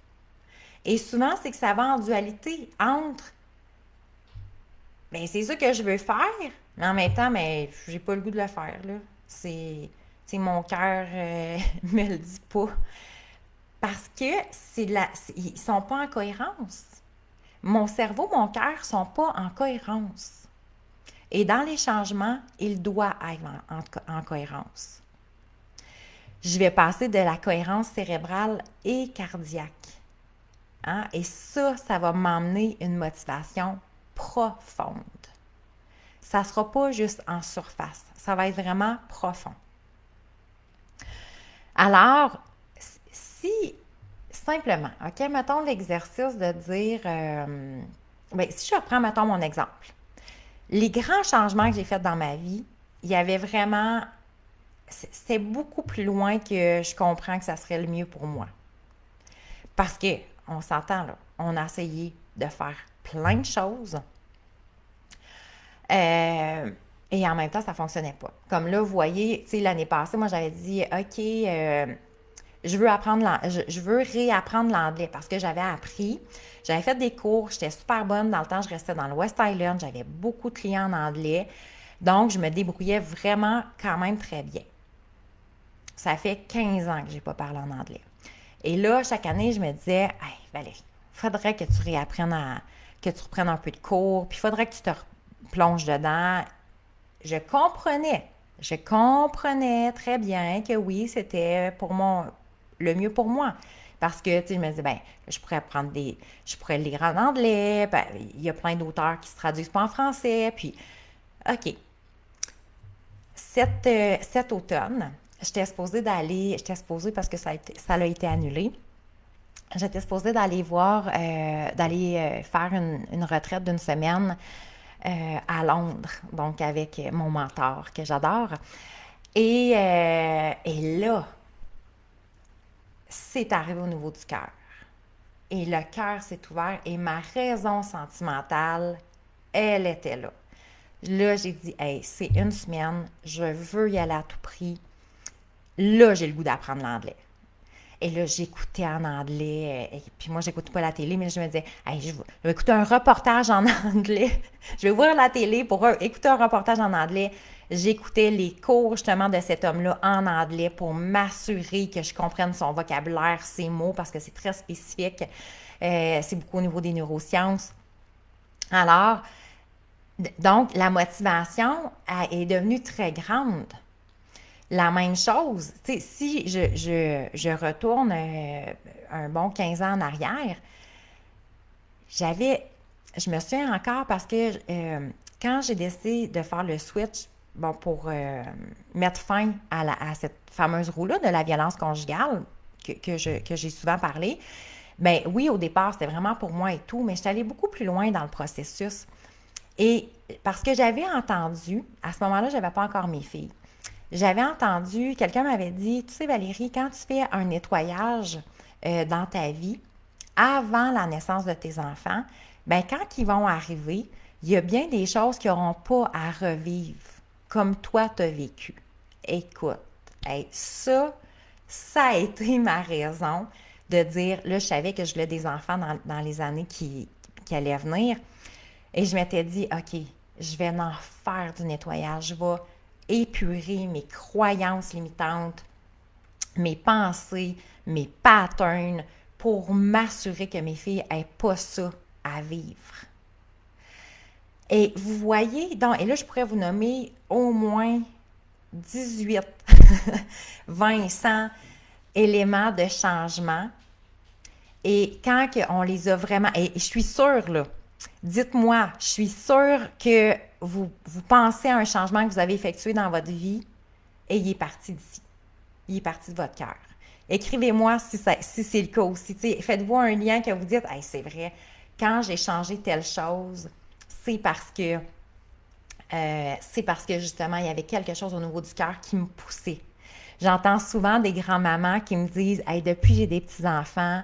Et souvent, c'est que ça va en dualité entre bien, c'est ça que je veux faire, mais en même temps, mais j'ai pas le goût de le faire, là. C'est mon cœur me le dit pas. Parce que ils sont pas en cohérence. Mon cerveau, mon cœur sont pas en cohérence. Et dans les changements, il doit être en cohérence. Je vais passer de la cohérence cérébrale et cardiaque. Hein? Et ça va m'emmener une motivation profonde. Ça ne sera pas juste en surface. Ça va être vraiment profond. Alors, si, simplement, OK, mettons l'exercice de dire, si je reprends, mettons mon exemple. Les grands changements que j'ai faits dans ma vie, il y avait vraiment, c'était beaucoup plus loin que je comprends que ça serait le mieux pour moi. Parce que, on s'entend là, on a essayé de faire plein de choses. Et en même temps, ça ne fonctionnait pas. Comme là, vous voyez, tu sais, l'année passée, moi, j'avais dit, OK, je veux réapprendre l'anglais parce que j'avais appris. J'avais fait des cours, j'étais super bonne. Dans le temps, je restais dans le West Island. J'avais beaucoup de clients en anglais. Donc, je me débrouillais vraiment quand même très bien. Ça fait 15 ans que je n'ai pas parlé en anglais. Et là, chaque année, je me disais, hey, Valérie, il faudrait que tu réapprennes que tu reprennes un peu de cours, puis il faudrait que tu te plonges dedans. Je comprenais très bien que oui, c'était le mieux pour moi. Parce que, tu sais, je me disais, je pourrais lire en anglais, il y a plein d'auteurs qui se traduisent pas en français, puis, OK. Cet automne, j'étais supposée parce que ça a été annulé, j'étais supposée d'aller faire une retraite d'une semaine à Londres, donc avec mon mentor que j'adore. Et là, c'est arrivé au niveau du cœur. Et le cœur s'est ouvert et ma raison sentimentale, elle était là. Là, j'ai dit, hey, c'est une semaine, je veux y aller à tout prix. Là, j'ai le goût d'apprendre l'anglais. Et là, j'écoutais en anglais. Et puis moi, j'écoute pas la télé, mais je me disais, hey, je vais écouter un reportage en anglais. Je vais ouvrir la télé pour écouter un reportage en anglais. J'écoutais les cours, justement, de cet homme-là en anglais pour m'assurer que je comprenne son vocabulaire, ses mots, parce que c'est très spécifique. C'est beaucoup au niveau des neurosciences. Alors, donc, la motivation est devenue très grande. La même chose, tu sais, si je retourne un bon 15 ans en arrière, je me souviens encore parce que quand j'ai décidé de faire le switch, pour mettre fin à cette fameuse roue-là de la violence conjugale que j'ai souvent parlé, oui, au départ, c'était vraiment pour moi et tout, mais j'étais allée beaucoup plus loin dans le processus. Et parce que j'avais entendu, à ce moment-là, je n'avais pas encore mes filles, j'avais entendu, quelqu'un m'avait dit, tu sais Valérie, quand tu fais un nettoyage dans ta vie, avant la naissance de tes enfants, quand ils vont arriver, il y a bien des choses qui n'auront pas à revivre, comme toi tu as vécu. écoute, hey, ça a été ma raison de dire, là, je savais que je voulais des enfants dans les années qui allaient venir. Et je m'étais dit, OK, je vais en faire du nettoyage. Je vais épurer mes croyances limitantes, mes pensées, mes patterns pour m'assurer que mes filles n'aient pas ça à vivre. Et vous voyez, donc, et là, je pourrais vous nommer au moins 18, 20, 100 éléments de changement. Et quand on les a vraiment, et je suis sûre, là, dites-moi, je suis sûre que vous pensez à un changement que vous avez effectué dans votre vie et il est parti d'ici. Il est parti de votre cœur. Écrivez-moi si c'est le cas aussi. Faites-vous un lien que vous dites, hey, c'est vrai, quand j'ai changé telle chose, c'est parce que justement, il y avait quelque chose au niveau du cœur qui me poussait. J'entends souvent des grands-mamans qui me disent, hey, depuis que j'ai des petits-enfants,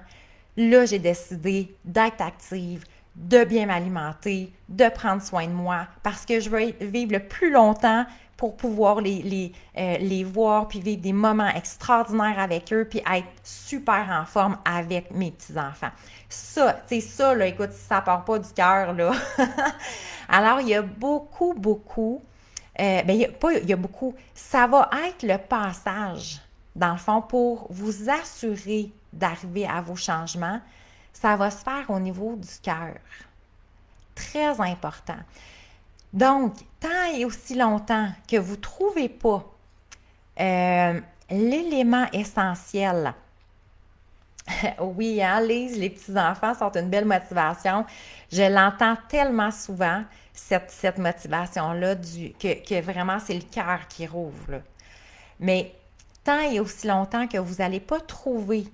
là, j'ai décidé d'être active, de bien m'alimenter, de prendre soin de moi, parce que je veux vivre le plus longtemps pour pouvoir les voir, puis vivre des moments extraordinaires avec eux, puis être super en forme avec mes petits-enfants. Ça, tu sais, ça, là, écoute, si ça part pas du cœur, là. Alors, il y a beaucoup, il y a beaucoup, ça va être le passage, dans le fond, pour vous assurer d'arriver à vos changements. Ça va se faire au niveau du cœur. Très important. Donc, tant et aussi longtemps que vous ne trouvez pas l'élément essentiel, oui, hein, Lise, les petits-enfants sont une belle motivation. Je l'entends tellement souvent, cette motivation-là, que vraiment c'est le cœur qui rouvre, là. Mais tant et aussi longtemps que vous n'allez pas trouver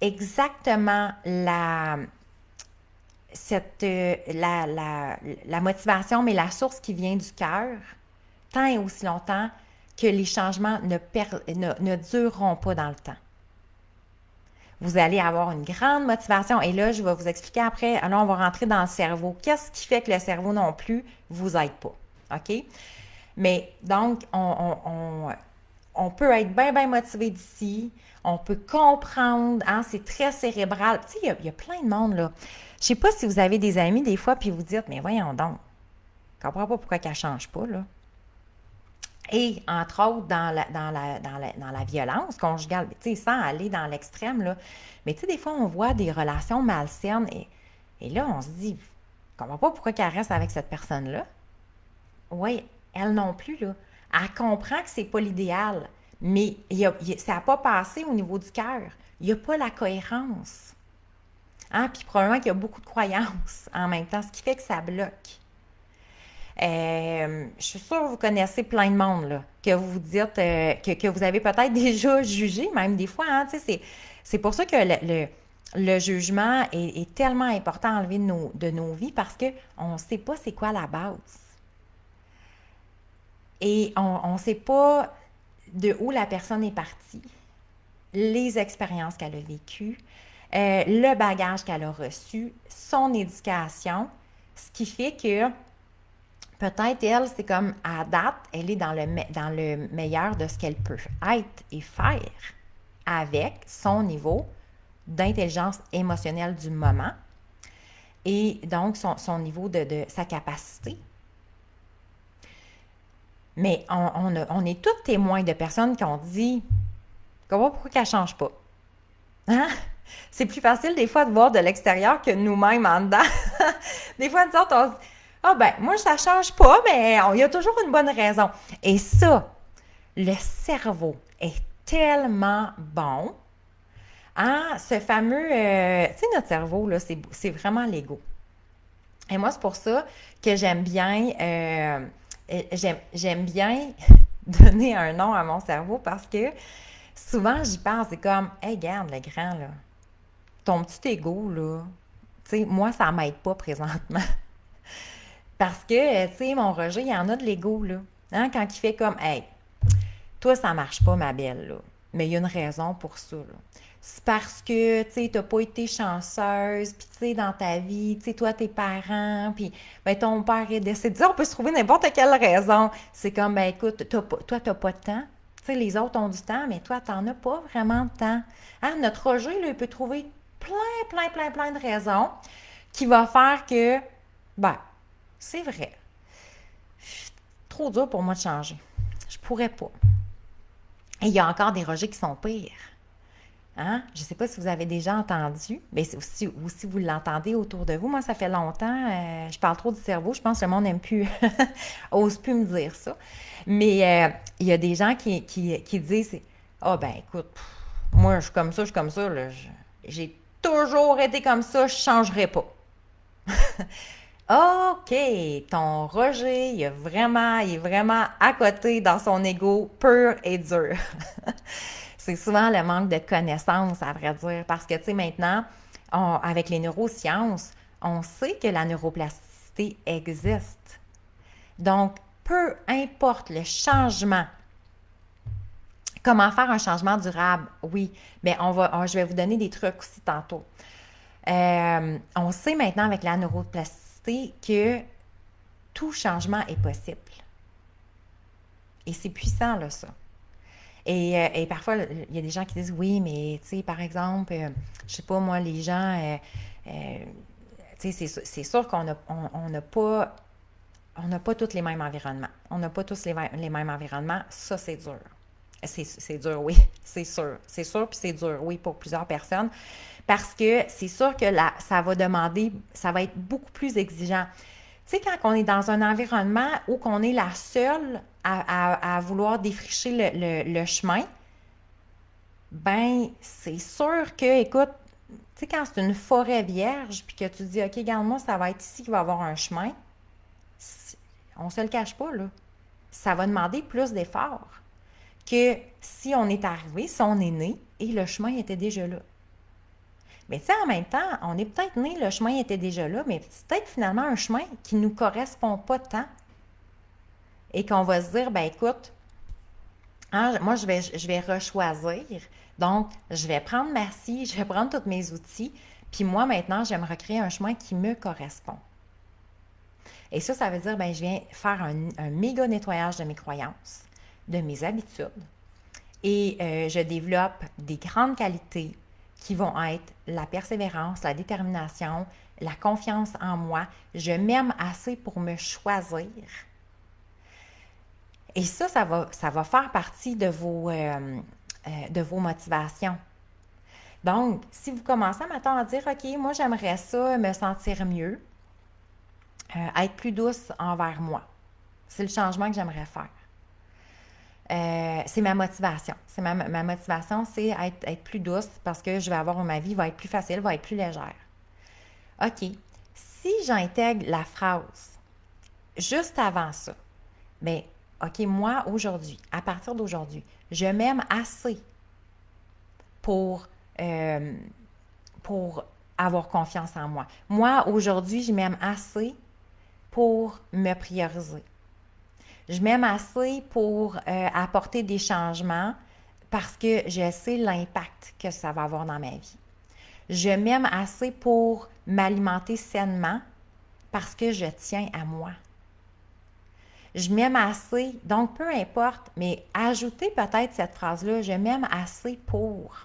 exactement la motivation, mais la source qui vient du cœur, tant et aussi longtemps que les changements ne dureront pas dans le temps. Vous allez avoir une grande motivation. Et là, je vais vous expliquer après. Alors, on va rentrer dans le cerveau. Qu'est-ce qui fait que le cerveau non plus vous aide pas? OK? Mais donc, on peut être bien motivé d'ici. On peut comprendre. Hein, c'est très cérébral. Tu sais, il y a plein de monde, là. Je sais pas si vous avez des amis des fois, puis vous dites, mais voyons donc, je comprends pas pourquoi qu'elle ne change pas, là. Et, entre autres, dans la violence conjugale, tu sais, sans aller dans l'extrême, là. Mais, tu sais, des fois, on voit des relations malsaines et là, on se dit, je ne comprends pas pourquoi qu'elle reste avec cette personne-là. Oui, elle non plus, là. Elle comprend que c'est pas l'idéal, mais ça n'a pas passé au niveau du cœur. Il n'y a pas la cohérence. Hein? Puis probablement qu'il y a beaucoup de croyances en même temps, ce qui fait que ça bloque. Je suis sûre que vous connaissez plein de monde, là, que vous vous dites, que vous avez peut-être déjà jugé, même des fois. Hein, c'est pour ça que le jugement est tellement important à enlever de nos vies parce qu'on ne sait pas c'est quoi la base. Et on ne sait pas de où la personne est partie, les expériences qu'elle a vécues, le bagage qu'elle a reçu, son éducation, ce qui fait que peut-être, elle, c'est comme à date, elle est dans le meilleur de ce qu'elle peut être et faire avec son niveau d'intelligence émotionnelle du moment et donc son niveau de sa capacité. Mais on est tous témoins de personnes qui ont dit « Pourquoi qu'elle ne change pas? » Hein? C'est plus facile des fois de voir de l'extérieur que nous-mêmes en dedans. Des fois, nous autres, on se dit « Ah ben, moi, ça ne change pas, mais il y a toujours une bonne raison. » Et ça, le cerveau est tellement bon. Hein? Ce fameux... tu sais, notre cerveau, là, c'est vraiment l'ego. Et moi, c'est pour ça que j'aime bien donner un nom à mon cerveau parce que souvent, j'y pense, c'est comme « Hey, regarde, le grand, là, ton petit ego, là, tu sais, moi, ça m'aide pas présentement. » Parce que, tu sais, mon Roger, il y en a de l'ego, là. Hein, quand il fait comme « Hey, toi, ça marche pas, ma belle, là. » Mais il y a une raison pour ça, là. c'est parce que, tu sais, t'as pas été chanceuse, puis tu sais, dans ta vie, tu sais, toi, tes parents, puis ben, ton père est décédé. On peut se trouver n'importe quelle raison. C'est comme, ben écoute, toi, t'as pas de temps. Tu sais, les autres ont du temps, mais toi, t'en as pas vraiment de temps. Hein? Notre Roger, là, il peut trouver plein de raisons qui va faire que, ben, c'est vrai, trop dur pour moi de changer. Je pourrais pas. Et il y a encore des Rogers qui sont pires. Hein? Je ne sais pas si vous avez déjà entendu, mais aussi, ou si vous l'entendez autour de vous. Moi, ça fait longtemps, je parle trop du cerveau, je pense que le monde n'aime plus, ose plus me dire ça. Mais il y a des gens qui disent, ah ben écoute, moi je suis comme ça, là, j'ai toujours été comme ça, je ne changerai pas. OK, ton Roger, il est vraiment à côté dans son ego pur et dur. C'est souvent le manque de connaissances, à vrai dire, parce que, tu sais, maintenant, avec les neurosciences, on sait que la neuroplasticité existe. Donc, peu importe le changement, comment faire un changement durable, oui, mais je vais vous donner des trucs aussi tantôt. On sait maintenant avec la neuroplasticité que tout changement est possible. Et c'est puissant, là, ça. Et parfois, il y a des gens qui disent oui, mais tu sais, par exemple, je sais pas, moi, les gens, tu sais, c'est sûr qu'on n'a on n'a pas tous les mêmes environnements. On n'a pas tous les mêmes environnements. Ça, c'est dur. C'est dur, oui, c'est sûr. C'est sûr, puis c'est dur, oui, pour plusieurs personnes. Parce que c'est sûr que ça va être beaucoup plus exigeant. Tu sais, quand on est dans un environnement où qu'on est la seule à vouloir défricher le chemin, ben, c'est sûr que, écoute, tu sais, quand c'est une forêt vierge, puis que tu dis, OK, regarde-moi, ça va être ici qu'il va y avoir un chemin, on se le cache pas, là. Ça va demander plus d'efforts que si on est arrivé, si on est né, et le chemin était déjà là. Mais tu sais, en même temps, on est peut-être né, le chemin était déjà là, mais c'est peut-être finalement un chemin qui ne nous correspond pas tant et qu'on va se dire, ben écoute, hein, moi, je vais rechoisir. Donc, je vais prendre ma scie, je vais prendre tous mes outils, puis moi, maintenant, je vais me recréer un chemin qui me correspond. Et ça veut dire, ben, je viens faire un méga nettoyage de mes croyances, de mes habitudes, et je développe des grandes qualités qui vont être la persévérance, la détermination, la confiance en moi. Je m'aime assez pour me choisir. Et ça va faire partie de vos motivations. Donc, si vous commencez maintenant à dire, OK, moi j'aimerais ça, me sentir mieux, être plus douce envers moi. C'est le changement que j'aimerais faire. C'est ma motivation. Ma motivation, c'est être plus douce parce que je vais avoir ma vie va être plus facile, va être plus légère. OK. Si j'intègre la phrase juste avant ça, bien, OK, moi, aujourd'hui, à partir d'aujourd'hui, je m'aime assez euh, pour avoir confiance en moi. Moi, aujourd'hui, je m'aime assez pour me prioriser. Je m'aime assez pour apporter des changements parce que je sais l'impact que ça va avoir dans ma vie. Je m'aime assez pour m'alimenter sainement parce que je tiens à moi. Je m'aime assez, donc peu importe, mais ajoutez peut-être cette phrase-là, je m'aime assez pour.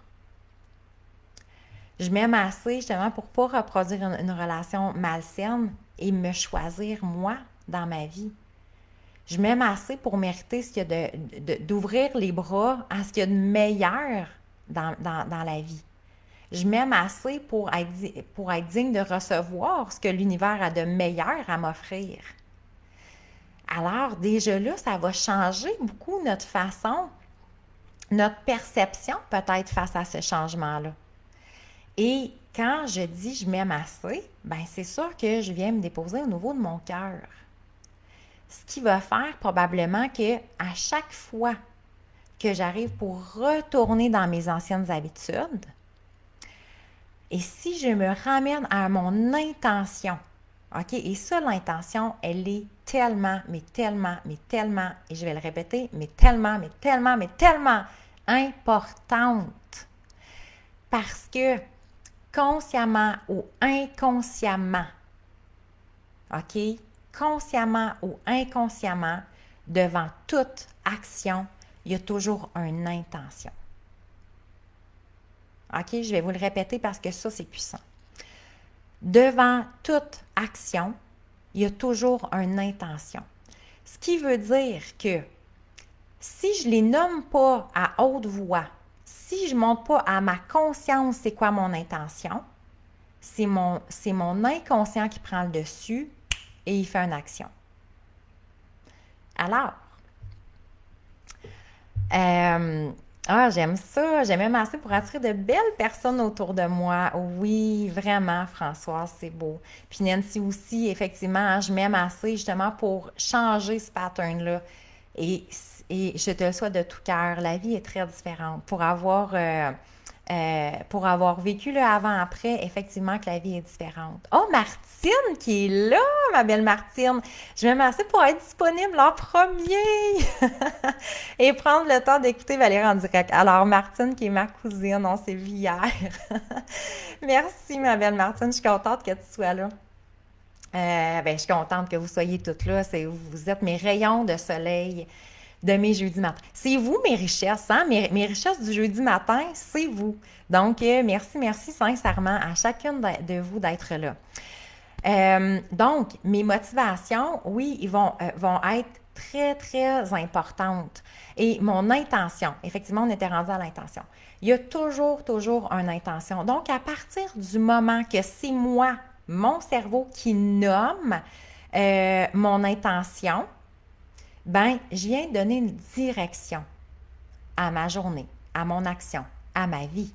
Je m'aime assez justement pour ne pas reproduire une relation malsaine et me choisir moi dans ma vie. Je m'aime assez pour mériter ce qu'il y a d'ouvrir les bras à ce qu'il y a de meilleur dans la vie. Je m'aime assez pour être digne de recevoir ce que l'univers a de meilleur à m'offrir. Alors, déjà là, ça va changer beaucoup notre façon, notre perception peut-être face à ce changement-là. Et quand je dis je m'aime assez, bien c'est sûr que je viens me déposer au niveau de mon cœur. Ce qui va faire probablement que à chaque fois que j'arrive pour retourner dans mes anciennes habitudes, et si je me ramène à mon intention, OK? Et ça, l'intention, elle est tellement, et je vais le répéter, mais tellement importante. Parce que consciemment ou inconsciemment, OK? Consciemment ou inconsciemment, devant toute action, il y a toujours une intention. OK? Je vais vous le répéter parce que ça, c'est puissant. Devant toute action, il y a toujours une intention. Ce qui veut dire que si je ne les nomme pas à haute voix, si je ne montre pas à ma conscience c'est quoi mon intention, c'est mon inconscient qui prend le dessus et il fait une action. Alors, j'aime ça. J'aime même assez pour attirer de belles personnes autour de moi. Oui, vraiment, Françoise, c'est beau. Puis Nancy aussi, effectivement, je m'aime assez justement pour changer ce pattern-là. Et je te le souhaite de tout cœur. La vie est très différente. Pour avoir vécu le avant-après, effectivement que la vie est différente. Oh, Martine qui est là, ma belle Martine. Je m'aime assez pour être disponible en premier et prendre le temps d'écouter Valérie en direct. Alors, Martine qui est ma cousine, on s'est vu hier. Merci, ma belle Martine. Je suis contente que tu sois là. Je suis contente que vous soyez toutes là. Vous êtes mes rayons de soleil de mes jeudis matins. C'est vous, mes richesses, hein? Mes richesses du jeudi matin, c'est vous. Donc, merci sincèrement à chacune de vous d'être là. Donc, mes motivations, oui, ils vont être très, très importantes. Et mon intention, effectivement, on était rendu à l'intention. Il y a toujours une intention. Donc, à partir du moment que c'est moi, mon cerveau qui nomme mon intention, je viens donner une direction à ma journée, à mon action, à ma vie.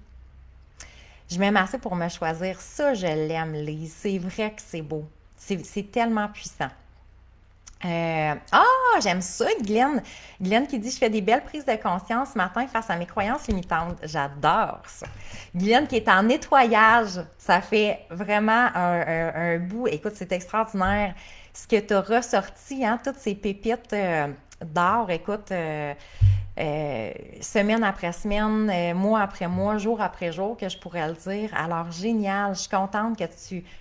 Je m'aime assez pour me choisir. Ça, je l'aime, Lise. C'est vrai que c'est beau. C'est tellement puissant. J'aime ça, Glenn. Glenn qui dit « Je fais des belles prises de conscience ce matin face à mes croyances limitantes. » J'adore ça. Glenn qui est en nettoyage. Ça fait vraiment un bout. Écoute, c'est extraordinaire ce que tu as ressorti, hein, toutes ces pépites d'or. Écoute, semaine après semaine, mois après mois, jour après jour, que je pourrais le dire. Alors, génial. Je suis contente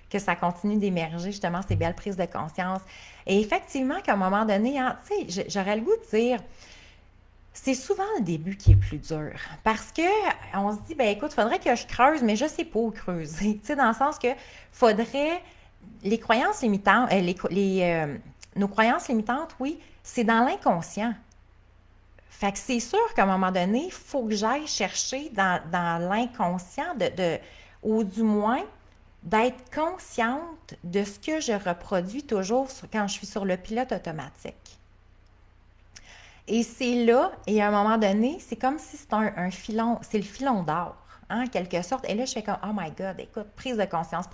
que ça continue d'émerger, justement, ces belles prises de conscience. Et effectivement, qu'à un moment donné, hein, tu sais, j'aurais le goût de dire, c'est souvent le début qui est plus dur. Parce que on se dit, écoute, il faudrait que je creuse, mais je ne sais pas où creuser. Tu sais, dans le sens que faudrait. Les croyances limitantes, nos croyances limitantes, oui, c'est dans l'inconscient. Fait que c'est sûr qu'à un moment donné, il faut que j'aille chercher dans l'inconscient, ou du moins d'être consciente de ce que je reproduis toujours quand je suis sur le pilote automatique. Et c'est là, et à un moment donné, c'est comme si c'était un filon, c'est le filon d'or, hein, en quelque sorte. Et là, je fais comme, oh my God, écoute, prise de conscience.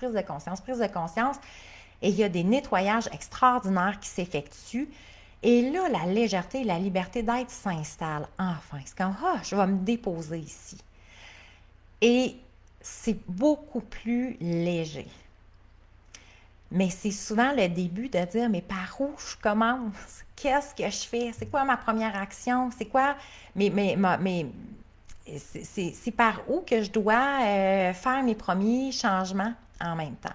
Et il y a des nettoyages extraordinaires qui s'effectuent. Et là, la légèreté, la liberté d'être s'installe. Enfin, c'est comme, je vais me déposer ici. Et c'est beaucoup plus léger. Mais c'est souvent le début de dire, mais par où je commence? Qu'est-ce que je fais? C'est quoi ma première action? C'est quoi c'est par où que je dois faire mes premiers changements en même temps?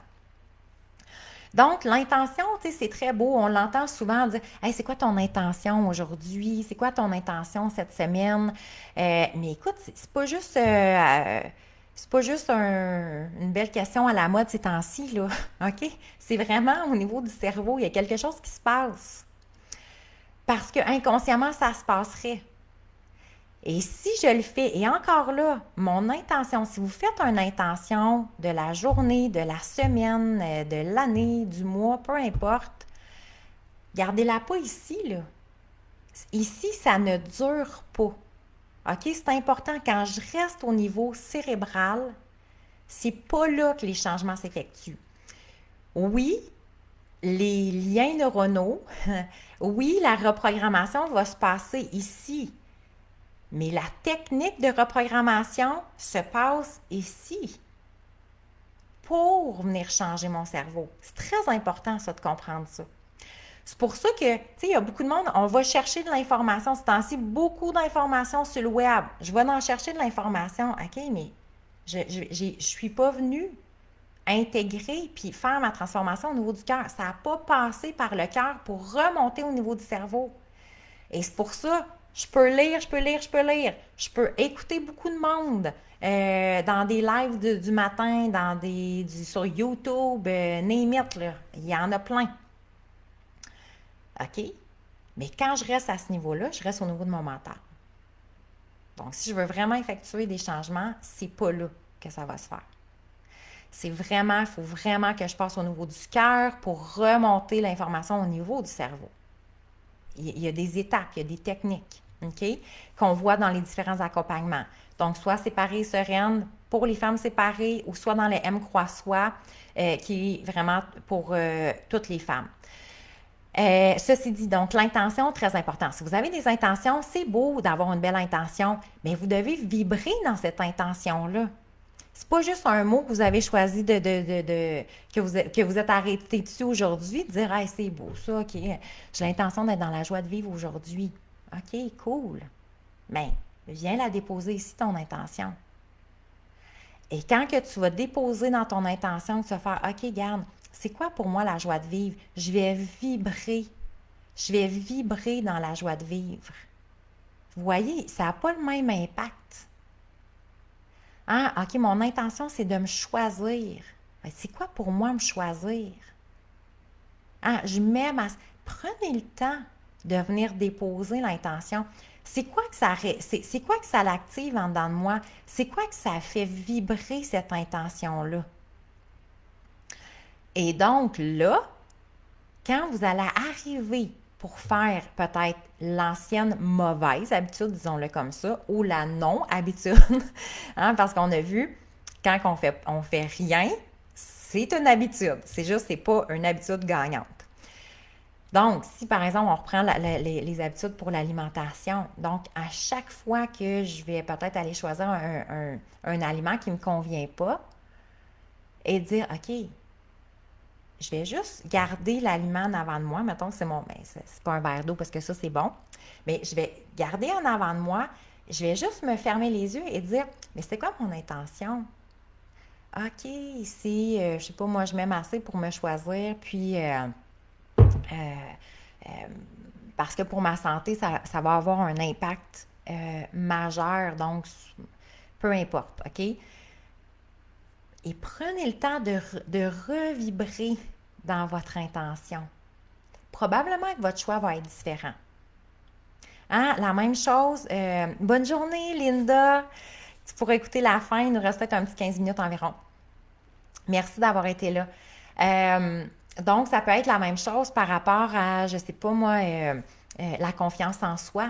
Donc, l'intention, tu sais, c'est très beau. On l'entend souvent dire « Hey, c'est quoi ton intention aujourd'hui? C'est quoi ton intention cette semaine? » Mais écoute, c'est pas juste une belle question à la mode ces temps-ci, là. OK? C'est vraiment au niveau du cerveau, il y a quelque chose qui se passe. Parce que inconsciemment, ça se passerait. Et si je le fais, et encore là, mon intention, si vous faites une intention de la journée, de la semaine, de l'année, du mois, peu importe, gardez-la pas ici, là. Ici, ça ne dure pas. OK? C'est important, quand je reste au niveau cérébral, c'est pas là que les changements s'effectuent. Oui, les liens neuronaux, oui, la reprogrammation va se passer ici. Mais la technique de reprogrammation se passe ici pour venir changer mon cerveau. C'est très important, ça, de comprendre ça. C'est pour ça que, tu sais, il y a beaucoup de monde, on va chercher de l'information. C'est ainsi beaucoup d'informations sur le web. Je vais en chercher de l'information. OK, mais Je suis pas venue intégrer puis faire ma transformation au niveau du cœur. Ça n'a pas passé par le cœur pour remonter au niveau du cerveau. Et c'est pour ça, je peux lire, je peux lire, je peux lire. Je peux écouter beaucoup de monde dans des lives du matin, sur YouTube, name it, là. Il y en a plein. OK? Mais quand je reste à ce niveau-là, je reste au niveau de mon mental. Donc, si je veux vraiment effectuer des changements, c'est pas là que ça va se faire. Il faut vraiment que je passe au niveau du cœur pour remonter l'information au niveau du cerveau. Il y a des étapes, il y a des techniques, OK, qu'on voit dans les différents accompagnements. Donc, soit séparée et sereine pour les femmes séparées ou soit dans le M Croix Soi, qui est vraiment pour toutes les femmes. Ceci dit, donc, l'intention, très important. Si vous avez des intentions, c'est beau d'avoir une belle intention, mais vous devez vibrer dans cette intention-là. C'est pas juste un mot que vous avez choisi que vous êtes arrêté dessus aujourd'hui, de dire hey, c'est beau ça, OK, j'ai l'intention d'être dans la joie de vivre aujourd'hui. OK, cool. Bien, viens la déposer ici, ton intention. Et quand que tu vas déposer dans ton intention, tu vas faire OK, garde, c'est quoi pour moi la joie de vivre? Je vais vibrer. Je vais vibrer dans la joie de vivre. Vous voyez, ça n'a pas le même impact. Ah, OK, mon intention, c'est de me choisir. C'est quoi pour moi me choisir? Ah, Prenez le temps de venir déposer l'intention. C'est quoi que ça l'active en dedans de moi? C'est quoi que ça fait vibrer cette intention-là? Et donc là, quand vous allez arriver pour faire peut-être l'ancienne mauvaise habitude, disons-le comme ça, ou la non-habitude, hein, parce qu'on a vu, quand on fait rien, c'est une habitude. C'est juste, c'est pas une habitude gagnante. Donc, si par exemple, on reprend les habitudes pour l'alimentation, donc à chaque fois que je vais peut-être aller choisir un aliment qui ne me convient pas, et dire, OK, je vais juste garder l'aliment en avant de moi. Mettons que c'est pas un verre d'eau parce que ça, c'est bon. Mais je vais garder en avant de moi. Je vais juste me fermer les yeux et dire, mais c'est quoi mon intention? OK, si, je sais pas, moi, je m'aime assez pour me choisir, puis parce que pour ma santé, ça va avoir un impact majeur, donc peu importe, OK? Et prenez le temps de revibrer dans votre intention. Probablement que votre choix va être différent. Hein? La même chose, bonne journée Linda, tu pourras écouter la fin, il nous reste peut-être un petit 15 minutes environ. Merci d'avoir été là. Donc, ça peut être la même chose par rapport à, je sais pas moi, la confiance en soi.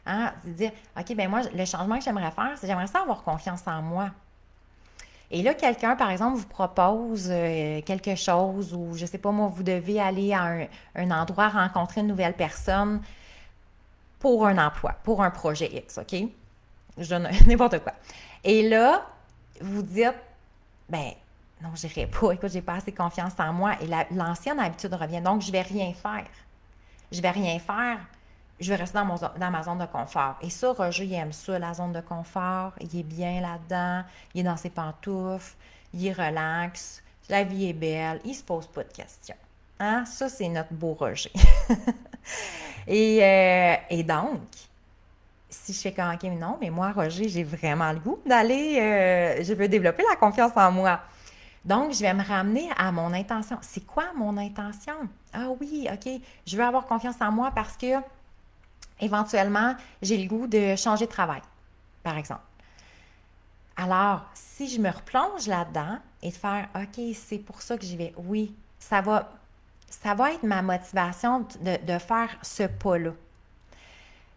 Hein? De dire, OK, ben moi, le changement que j'aimerais faire, c'est j'aimerais ça avoir confiance en moi. Et là, quelqu'un, par exemple, vous propose quelque chose ou, je sais pas moi, vous devez aller à un endroit rencontrer une nouvelle personne pour un emploi, pour un projet X, OK? Je donne n'importe quoi. Et là, vous dites, ben non, je n'irai pas. Écoute, j'ai pas assez confiance en moi. Et l'ancienne habitude revient. Donc, je vais rien faire. Je vais rien faire. Je vais rester dans ma zone de confort. Et ça, Roger, il aime ça, la zone de confort. Il est bien là-dedans. Il est dans ses pantoufles. Il est relax. La vie est belle. Il se pose pas de questions. Hein? Ça, c'est notre beau Roger. Et donc, si je fais comme, OK, non, mais moi, Roger, j'ai vraiment le goût d'aller, je veux développer la confiance en moi. Donc, je vais me ramener à mon intention. C'est quoi mon intention? Ah oui, OK, je veux avoir confiance en moi parce que éventuellement, j'ai le goût de changer de travail, par exemple. Alors, si je me replonge là-dedans et de faire, OK, c'est pour ça que j'y vais, oui, ça va être ma motivation de faire ce pas-là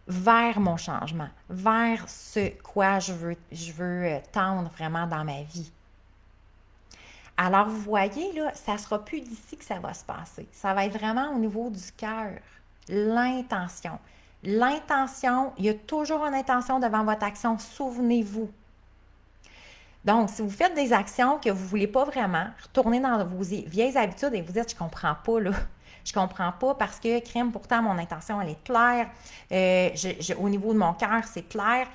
vers mon changement, vers ce quoi je veux tendre vraiment dans ma vie. Alors, vous voyez, là, ça ne sera plus d'ici que ça va se passer. Ça va être vraiment au niveau du cœur, l'intention. L'intention, il y a toujours une intention devant votre action, souvenez-vous. Donc, si vous faites des actions que vous ne voulez pas vraiment, retournez dans vos vieilles habitudes et vous dites, je ne comprends pas, là. Je ne comprends pas parce que, crème, pourtant, mon intention, elle est claire. Au niveau de mon cœur, c'est clair.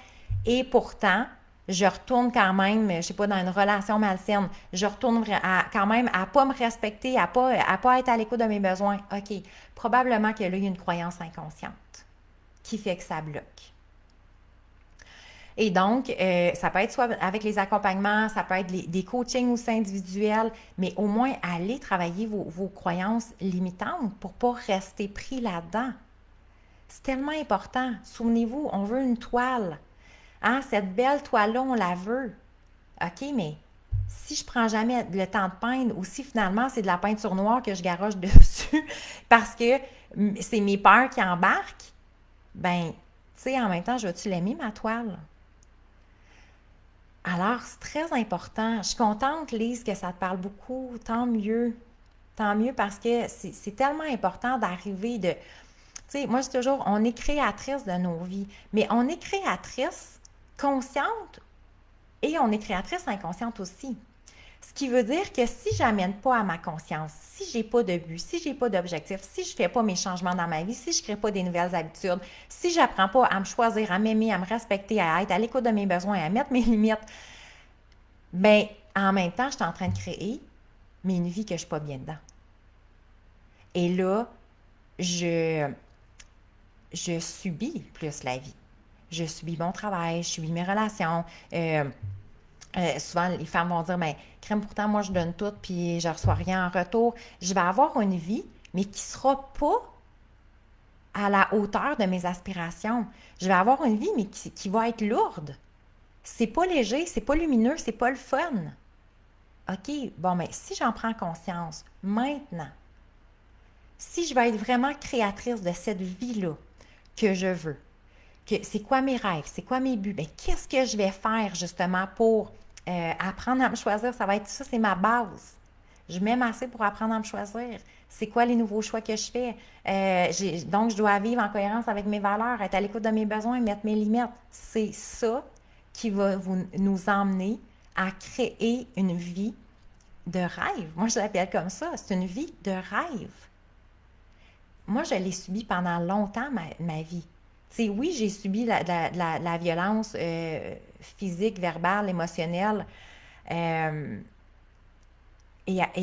Et pourtant, je retourne quand même, je sais pas, dans une relation malsaine, je retourne quand même à pas me respecter, à pas être à l'écoute de mes besoins. OK, probablement que là, il y a une croyance inconsciente qui fait que ça bloque. Et donc, ça peut être soit avec les accompagnements, ça peut être des coachings aussi individuels, mais au moins aller travailler vos croyances limitantes pour ne pas rester pris là-dedans. C'est tellement important. Souvenez-vous, on veut une toile. Hein? Cette belle toile-là, on la veut. OK, mais si je prends jamais le temps de peindre ou si finalement c'est de la peinture noire que je garoche dessus parce que c'est mes peurs qui embarquent, ben, tu sais, en même temps, je vais-tu l'aimer, ma toile? Alors, c'est très important. Je suis contente, Lise, que ça te parle beaucoup. Tant mieux. Tant mieux parce que c'est tellement important d'arriver de... Tu sais, moi, je dis toujours, on est créatrice de nos vies, mais on est créatrice consciente et on est créatrice inconsciente aussi. Ce qui veut dire que si je n'amène pas à ma conscience, si je n'ai pas de but, si je n'ai pas d'objectif, si je ne fais pas mes changements dans ma vie, si je ne crée pas des nouvelles habitudes, si je n'apprends pas à me choisir, à m'aimer, à me respecter, à être à l'écoute de mes besoins, à mettre mes limites, bien, en même temps, je suis en train de créer, mais une vie que je ne suis pas bien dedans. Et là, je subis plus la vie. Je subis mon travail, je subis mes relations. Souvent, les femmes vont dire, mais crème, pourtant, moi, je donne tout, puis je ne reçois rien en retour. Je vais avoir une vie, mais qui ne sera pas à la hauteur de mes aspirations. Je vais avoir une vie, mais qui va être lourde. C'est pas léger, c'est pas lumineux, c'est pas le fun. OK, bon, mais si j'en prends conscience maintenant, si je vais être vraiment créatrice de cette vie-là que je veux, que c'est quoi mes rêves, c'est quoi mes buts, bien, qu'est-ce que je vais faire justement pour apprendre à me choisir? Ça va être ça, c'est ma base. Je m'aime assez pour apprendre à me choisir. C'est quoi les nouveaux choix que je fais? Donc, je dois vivre en cohérence avec mes valeurs, être à l'écoute de mes besoins, mettre mes limites. C'est ça qui va nous emmener à créer une vie de rêve. Moi, je l'appelle comme ça. C'est une vie de rêve. Moi, je l'ai subi pendant longtemps, ma vie. Tu sais, oui, j'ai subi la violence physique, verbale, émotionnelle, et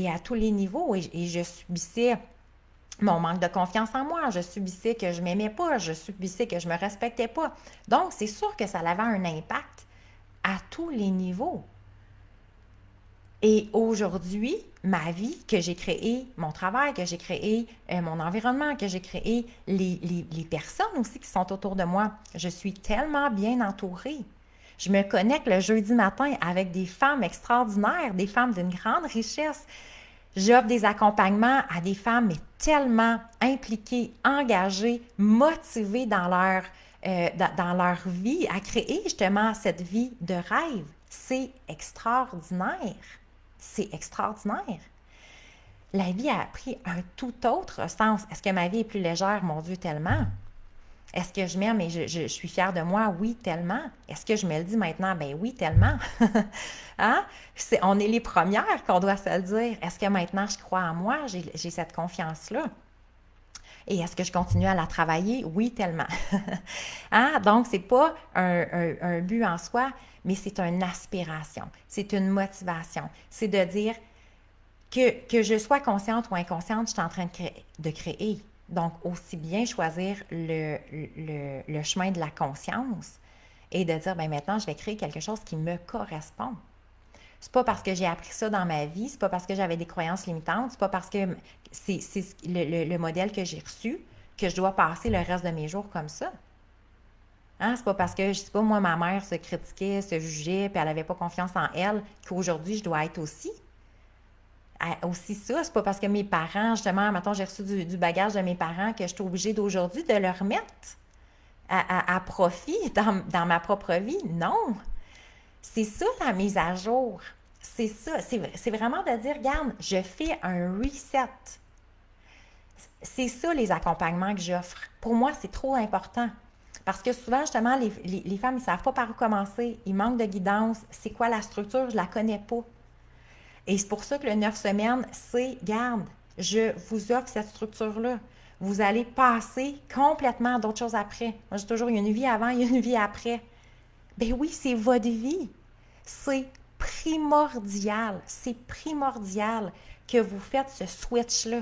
à tous les niveaux. Et je subissais mon manque de confiance en moi. Je subissais que je ne m'aimais pas. Je subissais que je ne me respectais pas. Donc, c'est sûr que ça avait un impact à tous les niveaux. Et aujourd'hui, ma vie que j'ai créée, mon travail que j'ai créé, mon environnement que j'ai créé, les personnes aussi qui sont autour de moi, je suis tellement bien entourée. Je me connecte le jeudi matin avec des femmes extraordinaires, des femmes d'une grande richesse. J'offre des accompagnements à des femmes mais tellement impliquées, engagées, motivées dans leur vie, à créer justement cette vie de rêve. C'est extraordinaire. C'est extraordinaire. La vie a pris un tout autre sens. Est-ce que ma vie est plus légère? Mon Dieu, tellement. Est-ce que je m'aime et je suis fière de moi? Oui, tellement. Est-ce que je me le dis maintenant? Ben oui, tellement. Hein? On est les premières qu'on doit se le dire. Est-ce que maintenant je crois en moi? J'ai cette confiance-là. Et est-ce que je continue à la travailler? Oui, tellement. Hein? Donc, ce n'est pas un but en soi, mais c'est une aspiration, c'est une motivation. C'est de dire que je sois consciente ou inconsciente, je suis en train de créer. Donc, aussi bien choisir le chemin de la conscience et de dire, bien maintenant, je vais créer quelque chose qui me correspond. C'est pas parce que j'ai appris ça dans ma vie, c'est pas parce que j'avais des croyances limitantes, c'est pas parce que c'est le modèle que j'ai reçu que je dois passer le reste de mes jours comme ça. Hein? C'est pas parce que, je sais pas, moi, ma mère se critiquait, se jugeait, puis elle n'avait pas confiance en elle, qu'aujourd'hui, je dois être aussi. Aussi ça, c'est pas parce que mes parents, justement, maintenant j'ai reçu du bagage de mes parents que je suis obligée d'aujourd'hui de le remettre à profit dans ma propre vie. Non! C'est ça la mise à jour. C'est ça. C'est vraiment de dire, regarde, je fais un reset. C'est ça les accompagnements que j'offre. Pour moi, c'est trop important. Parce que souvent, justement, les femmes, ils ne savent pas par où commencer. Ils manquent de guidance. C'est quoi la structure? Je ne la connais pas. Et c'est pour ça que le 9 semaines, c'est, garde, je vous offre cette structure-là. Vous allez passer complètement à d'autres choses après. Moi, je dis toujours, il y a une vie avant, il y a une vie après. Ben oui, c'est votre vie. C'est primordial. C'est primordial que vous faites ce switch-là.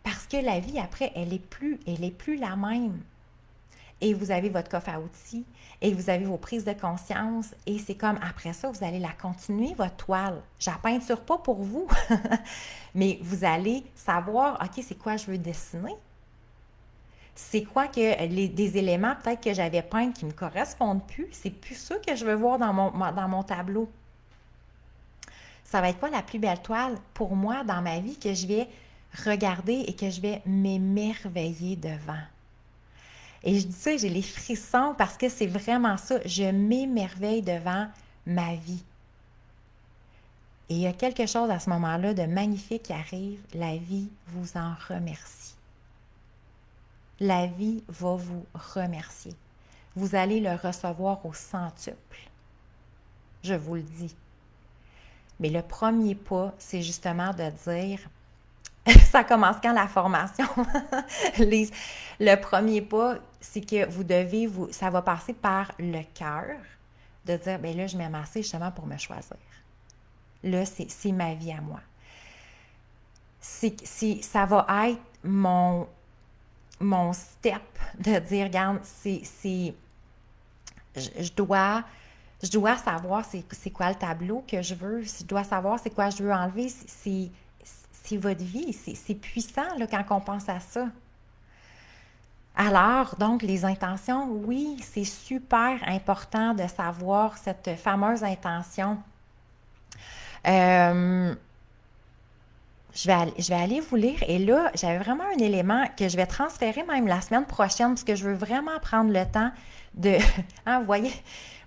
Parce que la vie, après, elle est plus la même. Et vous avez votre coffre à outils, et vous avez vos prises de conscience, et c'est comme après ça, vous allez la continuer, votre toile. Je la peinture pas pour vous, mais vous allez savoir, OK, c'est quoi je veux dessiner? C'est quoi que des éléments peut-être que j'avais peints qui ne me correspondent plus, c'est plus ça que je veux voir dans mon tableau. Ça va être quoi la plus belle toile pour moi dans ma vie que je vais regarder et que je vais m'émerveiller devant? Et je dis ça, j'ai les frissons parce que c'est vraiment ça. Je m'émerveille devant ma vie. Et il y a quelque chose à ce moment-là de magnifique qui arrive. La vie vous en remercie. La vie va vous remercier. Vous allez le recevoir au centuple. Je vous le dis. Mais le premier pas, c'est justement de dire, ça commence quand la formation? Le premier pas, c'est que ça va passer par le cœur, de dire, bien là, je m'aime assez justement pour me choisir. Là, c'est ma vie à moi. Ça va être mon step de dire, regarde, je dois savoir c'est quoi le tableau que je veux, je dois savoir c'est quoi je veux enlever, c'est votre vie, c'est puissant là, quand on pense à ça. Alors, donc, les intentions, oui, c'est super important de savoir cette fameuse intention. Je vais aller vous lire. Et là, j'avais vraiment un élément que je vais transférer même la semaine prochaine parce que je veux vraiment prendre le temps de... Hein, vous voyez,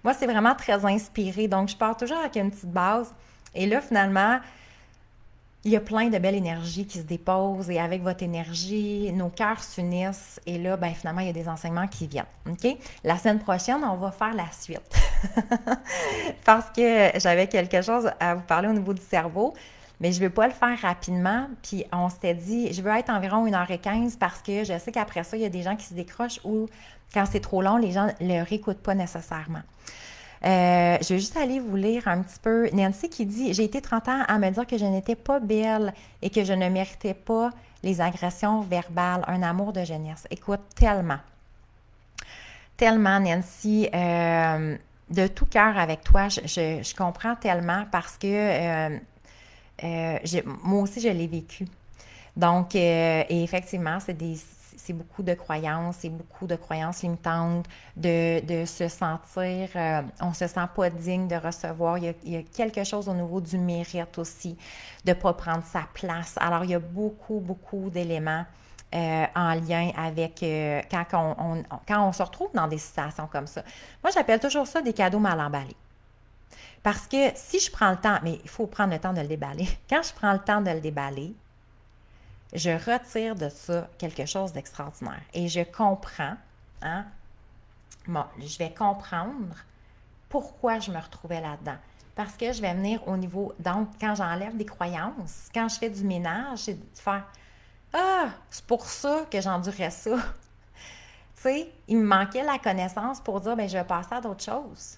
moi, c'est vraiment très inspiré. Donc, je pars toujours avec une petite base. Et là, finalement, il y a plein de belles énergies qui se déposent et avec votre énergie, nos cœurs s'unissent et là, ben finalement, il y a des enseignements qui viennent. OK? La semaine prochaine, on va faire la suite. Parce que j'avais quelque chose à vous parler au niveau du cerveau, mais je ne veux pas le faire rapidement. Puis on s'était dit, je veux être environ 1h15 parce que je sais qu'après ça, il y a des gens qui se décrochent ou quand c'est trop long, les gens ne le réécoutent pas nécessairement. Je vais juste aller vous lire un petit peu. Nancy qui dit « J'ai été 30 ans à me dire que je n'étais pas belle et que je ne méritais pas les agressions verbales, un amour de jeunesse. » Écoute, tellement. Tellement, Nancy. De tout cœur avec toi, je comprends tellement parce que moi aussi, je l'ai vécu. Donc, et effectivement, c'est beaucoup de croyances limitantes, de se sentir, on se sent pas digne de recevoir. Il y a quelque chose au niveau du mérite aussi, de ne pas prendre sa place. Alors, il y a beaucoup d'éléments en lien avec quand on se retrouve dans des situations comme ça. Moi, j'appelle toujours ça des cadeaux mal emballés. Parce que si je prends le temps, mais il faut prendre le temps de le déballer. Quand je prends le temps de le déballer, je retire de ça quelque chose d'extraordinaire. Et je comprends, hein, bon, je vais comprendre pourquoi je me retrouvais là-dedans. Parce que je vais venir au niveau, donc, quand j'enlève des croyances, quand je fais du ménage, c'est de faire « Ah, c'est pour ça que j'endurais ça. » Tu sais, il me manquait la connaissance pour dire « Bien, je vais passer à d'autres choses.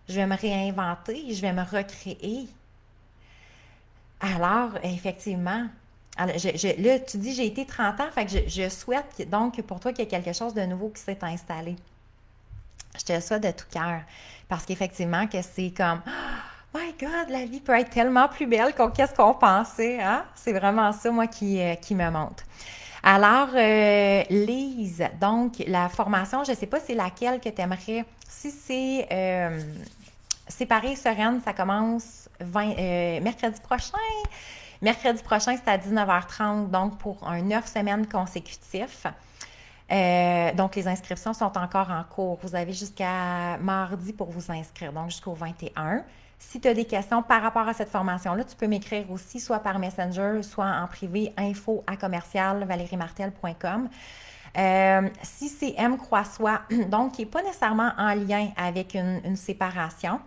Je vais me réinventer, je vais me recréer. » Alors, effectivement, alors, là, tu dis, j'ai été 30 ans, fait que je souhaite donc pour toi qu'il y ait quelque chose de nouveau qui s'est installé. Je te le souhaite de tout cœur. Parce qu'effectivement, que c'est comme, oh my God, la vie peut être tellement plus belle qu'est-ce qu'on pensait. Hein? C'est vraiment ça, moi, qui me monte. Alors, Lise, donc, la formation, je ne sais pas c'est laquelle que tu aimerais. Si c'est séparée sereine, ça commence mercredi prochain. Mercredi prochain, c'est à 19h30, donc pour un 9 semaines consécutif. Donc, les inscriptions sont encore en cours. Vous avez jusqu'à mardi pour vous inscrire, donc jusqu'au 21. Si tu as des questions par rapport à cette formation-là, tu peux m'écrire aussi, soit par Messenger, soit en privé, info@valeriemartel.com. Si c'est M. Croix-Soi, donc qui n'est pas nécessairement en lien avec une séparation,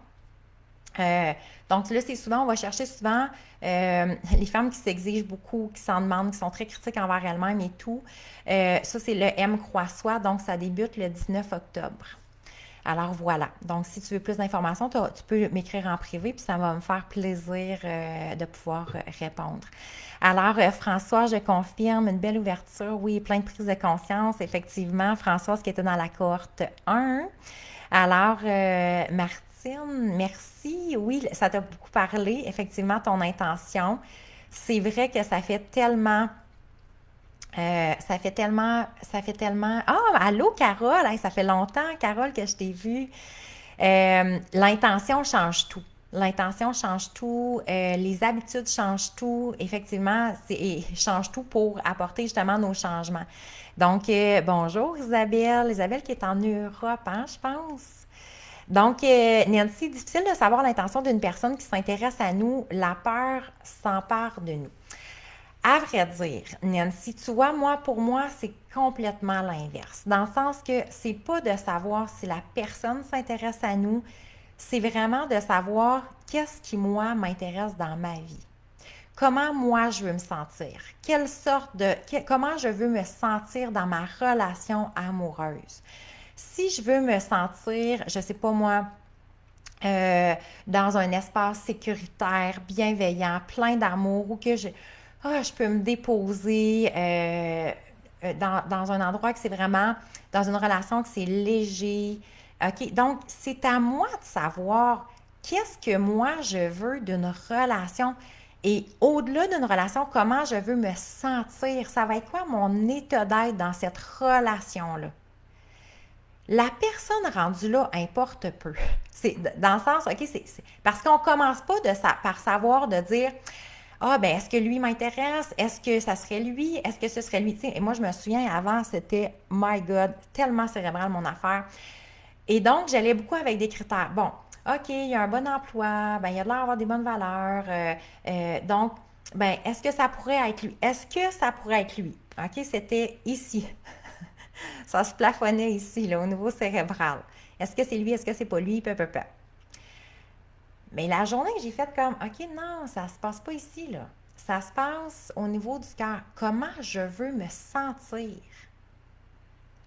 donc là, c'est souvent, on va chercher souvent les femmes qui s'exigent beaucoup, qui s'en demandent, qui sont très critiques envers elles-mêmes et tout. Ça, c'est le M. Croix-Soi, donc ça débute le 19 octobre. Alors voilà. Donc, si tu veux plus d'informations, tu peux m'écrire en privé, puis ça va me faire plaisir de pouvoir répondre. Alors, François, je confirme une belle ouverture. Oui, plein de prise de conscience. Effectivement, Françoise qui était dans la cohorte 1. Alors, Martine, merci. Oui, ça t'a beaucoup parlé. Effectivement, ton intention. C'est vrai que ça fait tellement. Ah, allô, Carole! Hey, ça fait longtemps, Carole, que je t'ai vue. L'intention change tout. L'intention change tout, les habitudes changent tout. Effectivement, change tout pour apporter justement nos changements. Donc, bonjour Isabelle. Isabelle qui est en Europe, hein, je pense. Donc, Nancy, difficile de savoir l'intention d'une personne qui s'intéresse à nous. La peur s'empare de nous. À vrai dire, Nancy, tu vois, pour moi, c'est complètement l'inverse. Dans le sens que c'est pas de savoir si la personne s'intéresse à nous, c'est vraiment de savoir qu'est-ce qui, moi, m'intéresse dans ma vie. Comment, moi, je veux me sentir. Comment je veux me sentir dans ma relation amoureuse. Si je veux me sentir, je sais pas moi, dans un espace sécuritaire, bienveillant, plein d'amour, où que je peux me déposer dans un endroit que c'est vraiment, dans une relation que c'est léger. OK? Donc, c'est à moi de savoir qu'est-ce que moi je veux d'une relation. Et au-delà d'une relation, comment je veux me sentir? Ça va être quoi mon état d'être dans cette relation-là? La personne rendue là importe peu. C'est dans le sens, OK, parce qu'on commence pas par savoir de dire ah, ben, est-ce que lui m'intéresse? Est-ce que ça serait lui? Est-ce que ce serait lui? Et moi, je me souviens, avant, c'était, my God, tellement cérébral mon affaire. Et donc, j'allais beaucoup avec des critères. Bon, OK, il y a un bon emploi, ben, il y a de l'air d'avoir des bonnes valeurs. Donc, ben, est-ce que ça pourrait être lui? Est-ce que ça pourrait être lui? OK, c'était ici. Ça se plafonnait ici, là, au niveau cérébral. Est-ce que c'est lui? Est-ce que c'est pas lui? Peu. Mais la journée que j'ai faite comme, OK, non, ça se passe pas ici, là. Ça se passe au niveau du cœur. Comment je veux me sentir?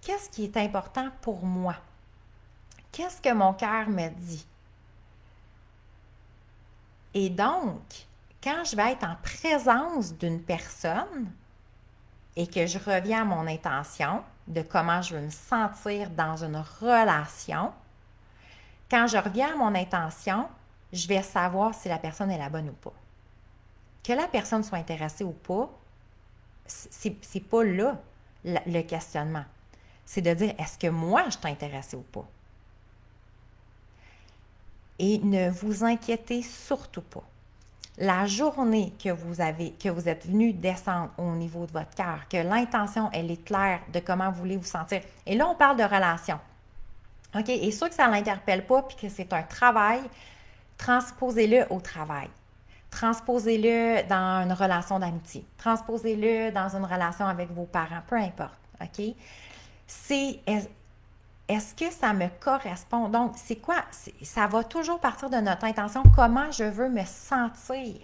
Qu'est-ce qui est important pour moi? Qu'est-ce que mon cœur me dit? Et donc, quand je vais être en présence d'une personne et que je reviens à mon intention de comment je veux me sentir dans une relation, quand je reviens à mon intention, je vais savoir si la personne est la bonne ou pas. Que la personne soit intéressée ou pas, c'est pas là le questionnement. C'est de dire, est-ce que moi, je suis intéressée ou pas? Et ne vous inquiétez surtout pas. La journée que vous êtes venu descendre au niveau de votre cœur, que l'intention, elle est claire de comment vous voulez vous sentir. Et là, on parle de relation. OK? Et sûr que ça ne l'interpelle pas puis que c'est un travail, transposez-le au travail. Transposez-le dans une relation d'amitié. Transposez-le dans une relation avec vos parents, peu importe. OK? Est-ce que ça me correspond? Donc, c'est quoi? Ça va toujours partir de notre intention. Comment je veux me sentir?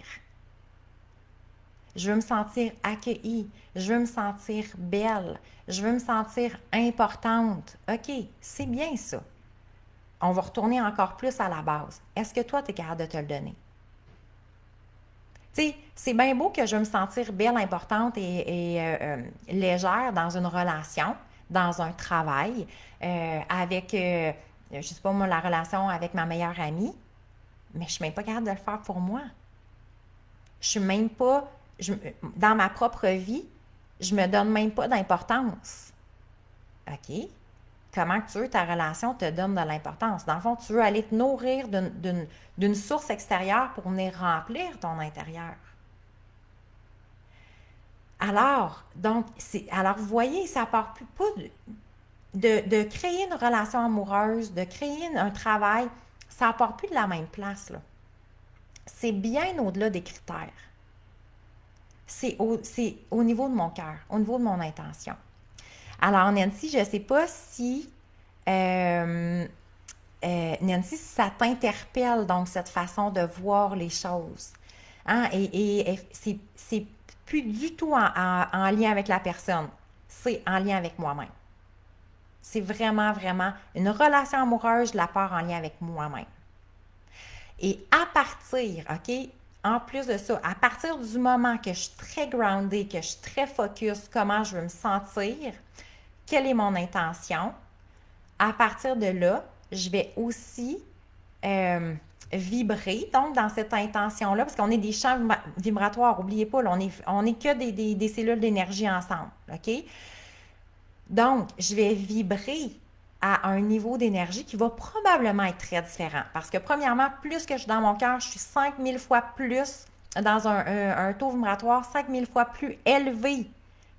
Je veux me sentir accueillie. Je veux me sentir belle. Je veux me sentir importante. OK, c'est bien ça. On va retourner encore plus à la base. Est-ce que toi, tu es capable de te le donner? Tu sais, c'est bien beau que je veux me sentir belle, importante et légère dans une relation, dans un travail, avec, je sais pas moi, la relation avec ma meilleure amie, mais je ne suis même pas capable de le faire pour moi. Je suis même pas, dans ma propre vie, je me donne même pas d'importance. OK? Comment tu veux que ta relation te donne de l'importance? Dans le fond, tu veux aller te nourrir d'une source extérieure pour venir remplir ton intérieur. Alors, vous voyez, ça part plus pas de créer une relation amoureuse, de créer un travail, ça ne part plus de la même place, là. C'est bien au-delà des critères. C'est au niveau de mon cœur, au niveau de mon intention. Alors, Nancy, je ne sais pas si Nancy, si ça t'interpelle, donc, cette façon de voir les choses. Hein? Et c'est plus du tout en lien avec la personne. C'est en lien avec moi-même. C'est vraiment, vraiment une relation amoureuse, je la pars en lien avec moi-même. Et à partir, OK, en plus de ça, à partir du moment que je suis très groundée, que je suis très focus, comment je veux me sentir, quelle est mon intention, à partir de là, je vais aussi vibrer, donc dans cette intention-là, parce qu'on est des champs vibratoires, n'oubliez pas, là, on est que des cellules d'énergie ensemble, OK? Donc, je vais vibrer à un niveau d'énergie qui va probablement être très différent. Parce que premièrement, plus que je suis dans mon cœur, je suis 5000 fois plus dans un taux vibratoire 5000 fois plus élevé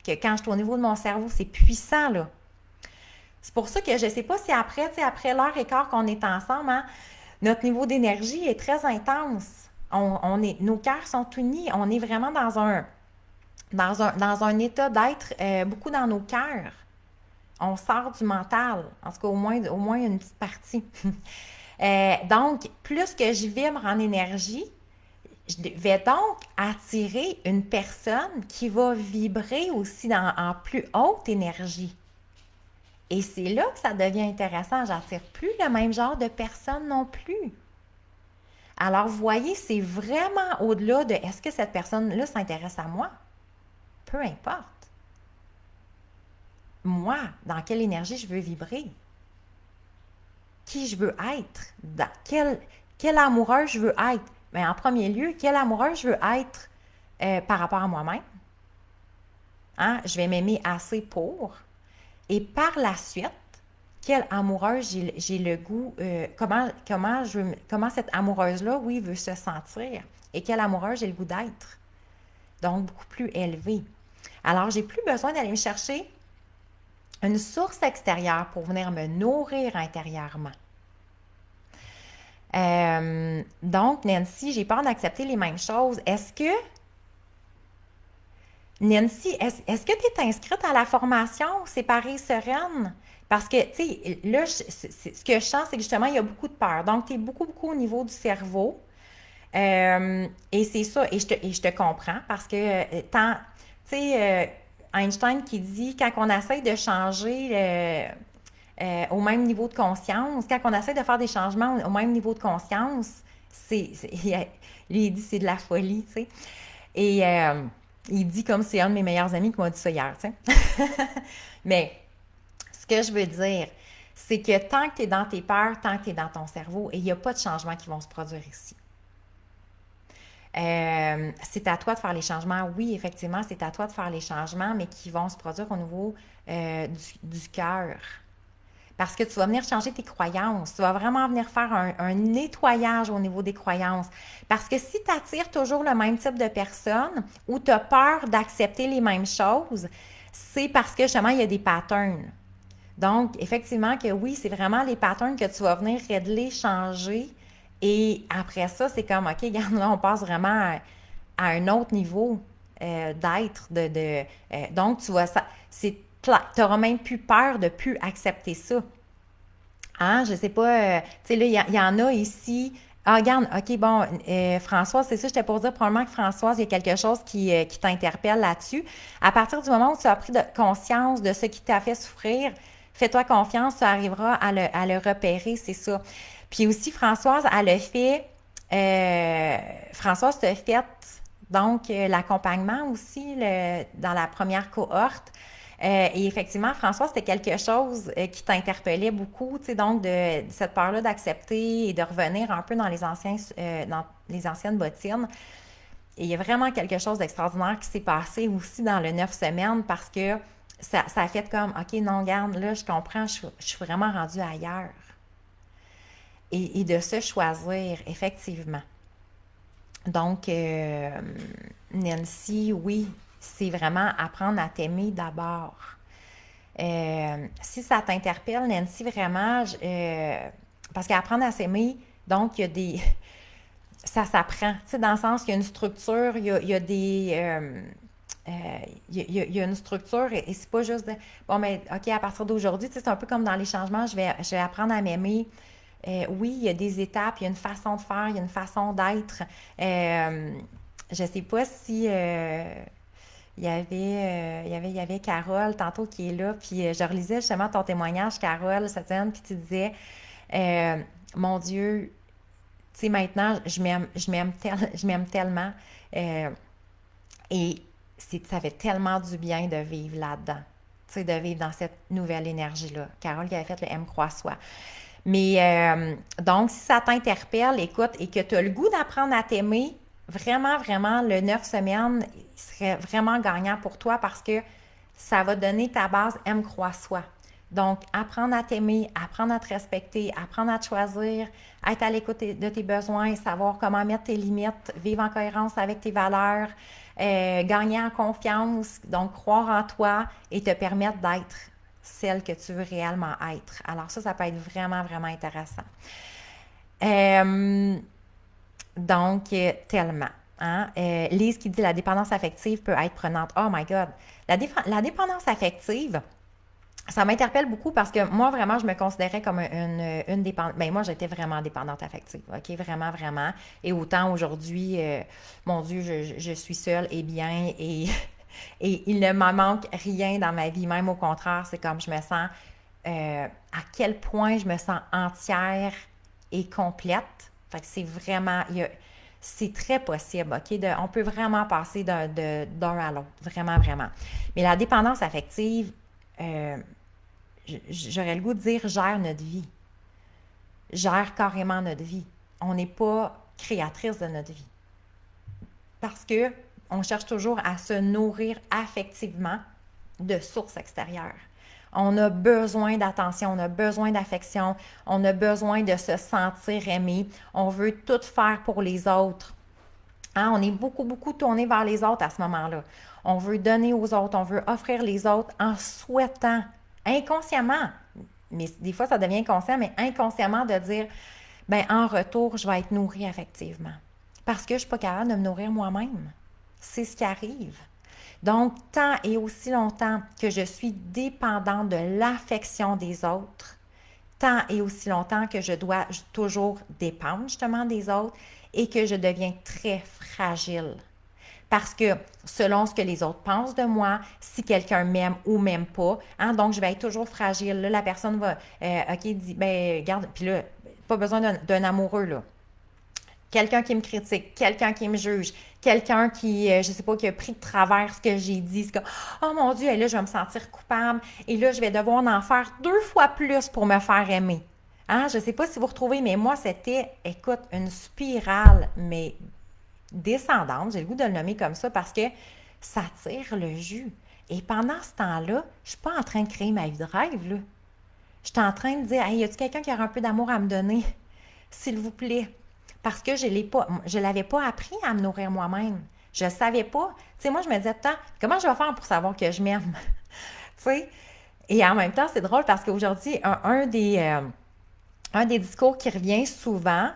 que quand je suis au niveau de mon cerveau. C'est puissant, là. C'est pour ça que je ne sais pas si après l'heure et quart qu'on est ensemble, hein, notre niveau d'énergie est très intense. Nos cœurs sont unis. On est vraiment dans un état d'être beaucoup dans nos cœurs. On sort du mental, en tout cas au moins une petite partie. Donc, plus que je vibre en énergie, je vais donc attirer une personne qui va vibrer aussi en plus haute énergie. Et c'est là que ça devient intéressant. J'attire plus le même genre de personne non plus. Alors, vous voyez, c'est vraiment au-delà de est-ce que cette personne-là s'intéresse à moi? Peu importe. Moi, dans quelle énergie je veux vibrer? Qui je veux être? Dans quel amoureux je veux être? Mais en premier lieu, quel amoureux je veux être par rapport à moi-même? Hein? Je vais m'aimer assez pour. Et par la suite, quelle amoureuse j'ai le goût, comment cette amoureuse-là, oui, veut se sentir et quelle amoureuse j'ai le goût d'être. Donc, beaucoup plus élevée. Alors, j'ai plus besoin d'aller me chercher une source extérieure pour venir me nourrir intérieurement. Donc, Nancy, j'ai peur d'accepter les mêmes choses. Nancy, est-ce que tu es inscrite à la formation Séparée sereine? Parce que, tu sais, là, ce que je sens, c'est que justement, il y a beaucoup de peur. Donc, tu es beaucoup, beaucoup au niveau du cerveau. Et c'est ça, et je te comprends parce que, tu sais, Einstein qui dit, quand on essaie de changer au même niveau de conscience, quand on essaie de faire des changements au même niveau de conscience, lui, il dit c'est de la folie, tu sais. Et il dit comme c'est un de mes meilleurs amis qui m'a dit ça hier, tu sais. Mais ce que je veux dire, c'est que tant que tu es dans tes peurs, tant que tu es dans ton cerveau, et il n'y a pas de changements qui vont se produire ici. C'est à toi de faire les changements. Oui, effectivement, c'est à toi de faire les changements, mais qui vont se produire au niveau du cœur. Parce que tu vas venir changer tes croyances. Tu vas vraiment venir faire un nettoyage au niveau des croyances. Parce que si tu attires toujours le même type de personne ou tu as peur d'accepter les mêmes choses, c'est parce que justement, il y a des patterns. Donc, effectivement, que oui, c'est vraiment les patterns que tu vas venir régler, changer. Et après ça, c'est comme, OK, regarde, là, on passe vraiment à un autre niveau d'être. Donc, tu vois, tu n'auras même plus peur de ne plus accepter ça. Hein? Je sais pas, tu sais, là, il y en a ici. Ah, regarde, OK, bon, Françoise, c'est ça, j'étais pour dire probablement que Françoise, il y a quelque chose qui t'interpelle là-dessus. À partir du moment où tu as pris conscience de ce qui t'a fait souffrir, fais-toi confiance, tu arriveras à le repérer, c'est ça. Puis aussi, Françoise, elle a fait, Françoise t'a fait, donc, l'accompagnement aussi dans la première cohorte. Et effectivement, François, c'était quelque chose qui t'interpellait beaucoup, tu sais, donc de cette peur-là d'accepter et de revenir un peu dans dans les anciennes bottines. Et il y a vraiment quelque chose d'extraordinaire qui s'est passé aussi dans le 9 semaines parce que ça a fait comme, OK, non, garde, là, je comprends, je suis vraiment rendue ailleurs. Et de se choisir, effectivement. Donc, Nancy, oui, c'est vraiment apprendre à t'aimer d'abord. Si ça t'interpelle, Nancy, vraiment, parce qu'apprendre à s'aimer, donc il y a des... Ça s'apprend, tu sais, dans le sens qu'il y a une structure, il y a des... il y a une structure et c'est pas juste de, bon, mais OK, à partir d'aujourd'hui, tu sais, c'est un peu comme dans les changements, je vais apprendre à m'aimer. Oui, il y a des étapes, il y a une façon de faire, il y a une façon d'être. Je sais pas si il y avait Carole tantôt qui est là, puis je relisais justement ton témoignage, Carole, cette semaine, puis tu disais, euh, mon Dieu, tu sais, maintenant, je m'aime tellement, euh, et ça fait tellement du bien de vivre là-dedans, tu sais, de vivre dans cette nouvelle énergie-là. Carole qui avait fait le M croix soi. Mais donc, si ça t'interpelle, écoute, et que tu as le goût d'apprendre à t'aimer, vraiment, vraiment, le 9 semaines serait vraiment gagnant pour toi parce que ça va donner ta base M croix soi. Donc, apprendre à t'aimer, apprendre à te respecter, apprendre à te choisir, être à l'écoute de tes besoins, savoir comment mettre tes limites, vivre en cohérence avec tes valeurs, gagner en confiance, donc croire en toi et te permettre d'être celle que tu veux réellement être. Alors ça peut être vraiment, vraiment intéressant. Euh, tellement. Hein? Lise qui dit la dépendance affective peut être prenante. Oh my God! La dépendance affective, ça m'interpelle beaucoup parce que moi, vraiment, je me considérais comme une dépendante. Ben, moi, j'étais vraiment dépendante affective, OK? Vraiment, vraiment. Et autant aujourd'hui, mon Dieu, je suis seule et bien et, et il ne m'en manque rien dans ma vie. Même au contraire, c'est comme je me sens, à quel point je me sens entière et complète. Fait que c'est vraiment, c'est très possible, OK? On peut vraiment passer d'un à l'autre. Vraiment, vraiment. Mais la dépendance affective, euh, j'aurais le goût de dire gère notre vie, gère carrément notre vie. On n'est pas créatrice de notre vie. Parce que on cherche toujours à se nourrir affectivement de sources extérieures. On a besoin d'attention, on a besoin d'affection, on a besoin de se sentir aimé. On veut tout faire pour les autres. Hein, on est beaucoup, beaucoup tourné vers les autres à ce moment-là. On veut donner aux autres, on veut offrir les autres en souhaitant, inconsciemment, mais des fois ça devient inconscient, mais inconsciemment de dire, ben en retour, je vais être nourrie affectivement. Parce que je ne suis pas capable de me nourrir moi-même. C'est ce qui arrive. Donc, tant et aussi longtemps que je suis dépendante de l'affection des autres, tant et aussi longtemps que je dois toujours dépendre justement des autres et que je deviens très fragile. Parce que selon ce que les autres pensent de moi, si quelqu'un m'aime ou m'aime pas, hein, donc je vais être toujours fragile. Là, la personne va, OK, dit, ben, regarde, puis là, pas besoin d'un amoureux, là. Quelqu'un qui me critique, quelqu'un qui me juge, quelqu'un qui, je sais pas, qui a pris de travers ce que j'ai dit. C'est comme, oh mon Dieu, et là, je vais me sentir coupable. Et là, je vais devoir en faire 2 fois plus pour me faire aimer. Hein? Je sais pas si vous retrouvez, mais moi, c'était, écoute, une spirale, mais descendante. J'ai le goût de le nommer comme ça parce que ça tire le jus. Et pendant ce temps-là, je suis pas en train de créer ma vie de rêve, là. Je suis en train de dire, hey, y a-t-il quelqu'un qui a un peu d'amour à me donner? S'il vous plaît. Parce que je l'avais pas appris à me nourrir moi-même. Je savais pas. Tu sais, moi, je me disais, attends, comment je vais faire pour savoir que je m'aime? Tu sais? Et en même temps, c'est drôle parce qu'aujourd'hui, un des discours qui revient souvent,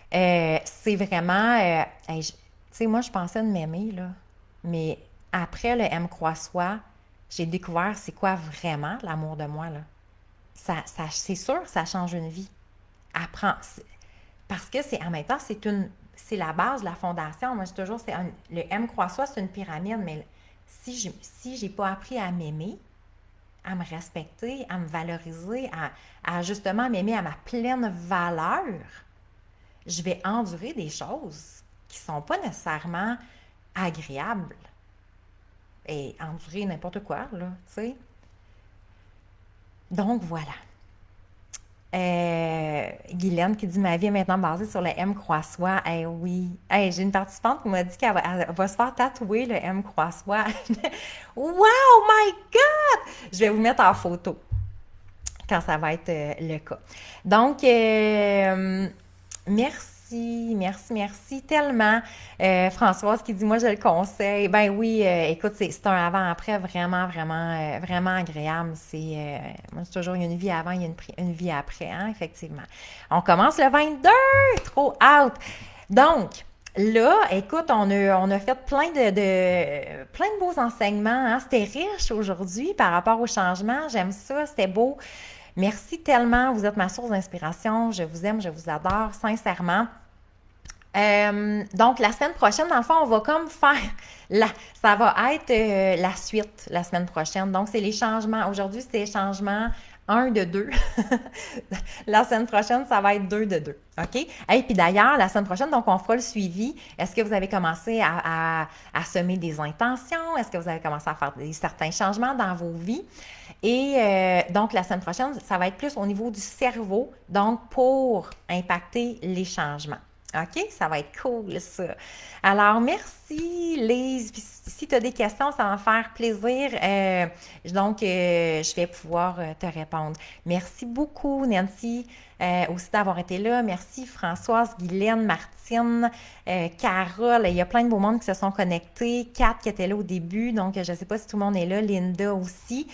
c'est vraiment, hey, tu sais, moi, je pensais de m'aimer, là. Mais après le M croix soi, j'ai découvert c'est quoi vraiment l'amour de moi, là. C'est sûr, ça change une vie. Apprends. Parce que c'est en même temps, c'est la base, la fondation. Moi, je dis toujours, le M croix soi, c'est une pyramide, mais si j'ai pas appris à m'aimer, à me respecter, à me valoriser, à justement m'aimer à ma pleine valeur, je vais endurer des choses qui sont pas nécessairement agréables. Et endurer n'importe quoi, là, tu sais. Donc, voilà. Guylaine qui dit ma vie est maintenant basée sur le M croix soi. Eh oui. J'ai une participante qui m'a dit qu'elle va se faire tatouer le M croix soi. Wow, my God! Je vais vous mettre en photo quand ça va être le cas. Donc, merci tellement. Françoise qui dit, moi, je le conseille. Ben oui, écoute, c'est un avant-après vraiment, vraiment, vraiment agréable. Moi, c'est toujours une vie avant, il y a une vie après, hein, effectivement. On commence le 22, trop out. Donc, là, écoute, on a fait plein de beaux enseignements, hein. C'était riche aujourd'hui par rapport au changement. J'aime ça, c'était beau. Merci tellement, vous êtes ma source d'inspiration. Je vous aime, je vous adore, sincèrement. Donc, la semaine prochaine, dans le fond, on va comme faire la, ça va être la suite la semaine prochaine. Donc, c'est les changements. Aujourd'hui, c'est les changements un de 2. La semaine prochaine, ça va être 2 de 2. OK? Et puis d'ailleurs, la semaine prochaine, donc, on fera le suivi. Est-ce que vous avez commencé à semer des intentions? Est-ce que vous avez commencé à faire certains changements dans vos vies? Et donc, la semaine prochaine, ça va être plus au niveau du cerveau, donc pour impacter les changements. OK? Ça va être cool, ça. Alors, merci, Lise. Puis, si tu as des questions, ça va me faire plaisir. Je vais pouvoir te répondre. Merci beaucoup, Nancy, aussi d'avoir été là. Merci, Françoise, Guylaine, Martine, Carole. Il y a plein de beaux mondes qui se sont connectés. Kat qui était là au début. Donc, je ne sais pas si tout le monde est là. Linda aussi.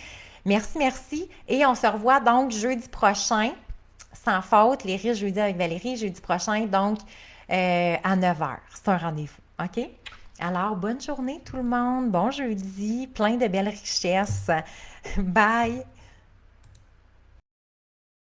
Merci, merci. Et on se revoit donc jeudi prochain, sans faute, les riches jeudi avec Valérie, jeudi prochain, donc à 9h. C'est un rendez-vous. OK? Alors, bonne journée tout le monde. Bon jeudi. Plein de belles richesses. Bye!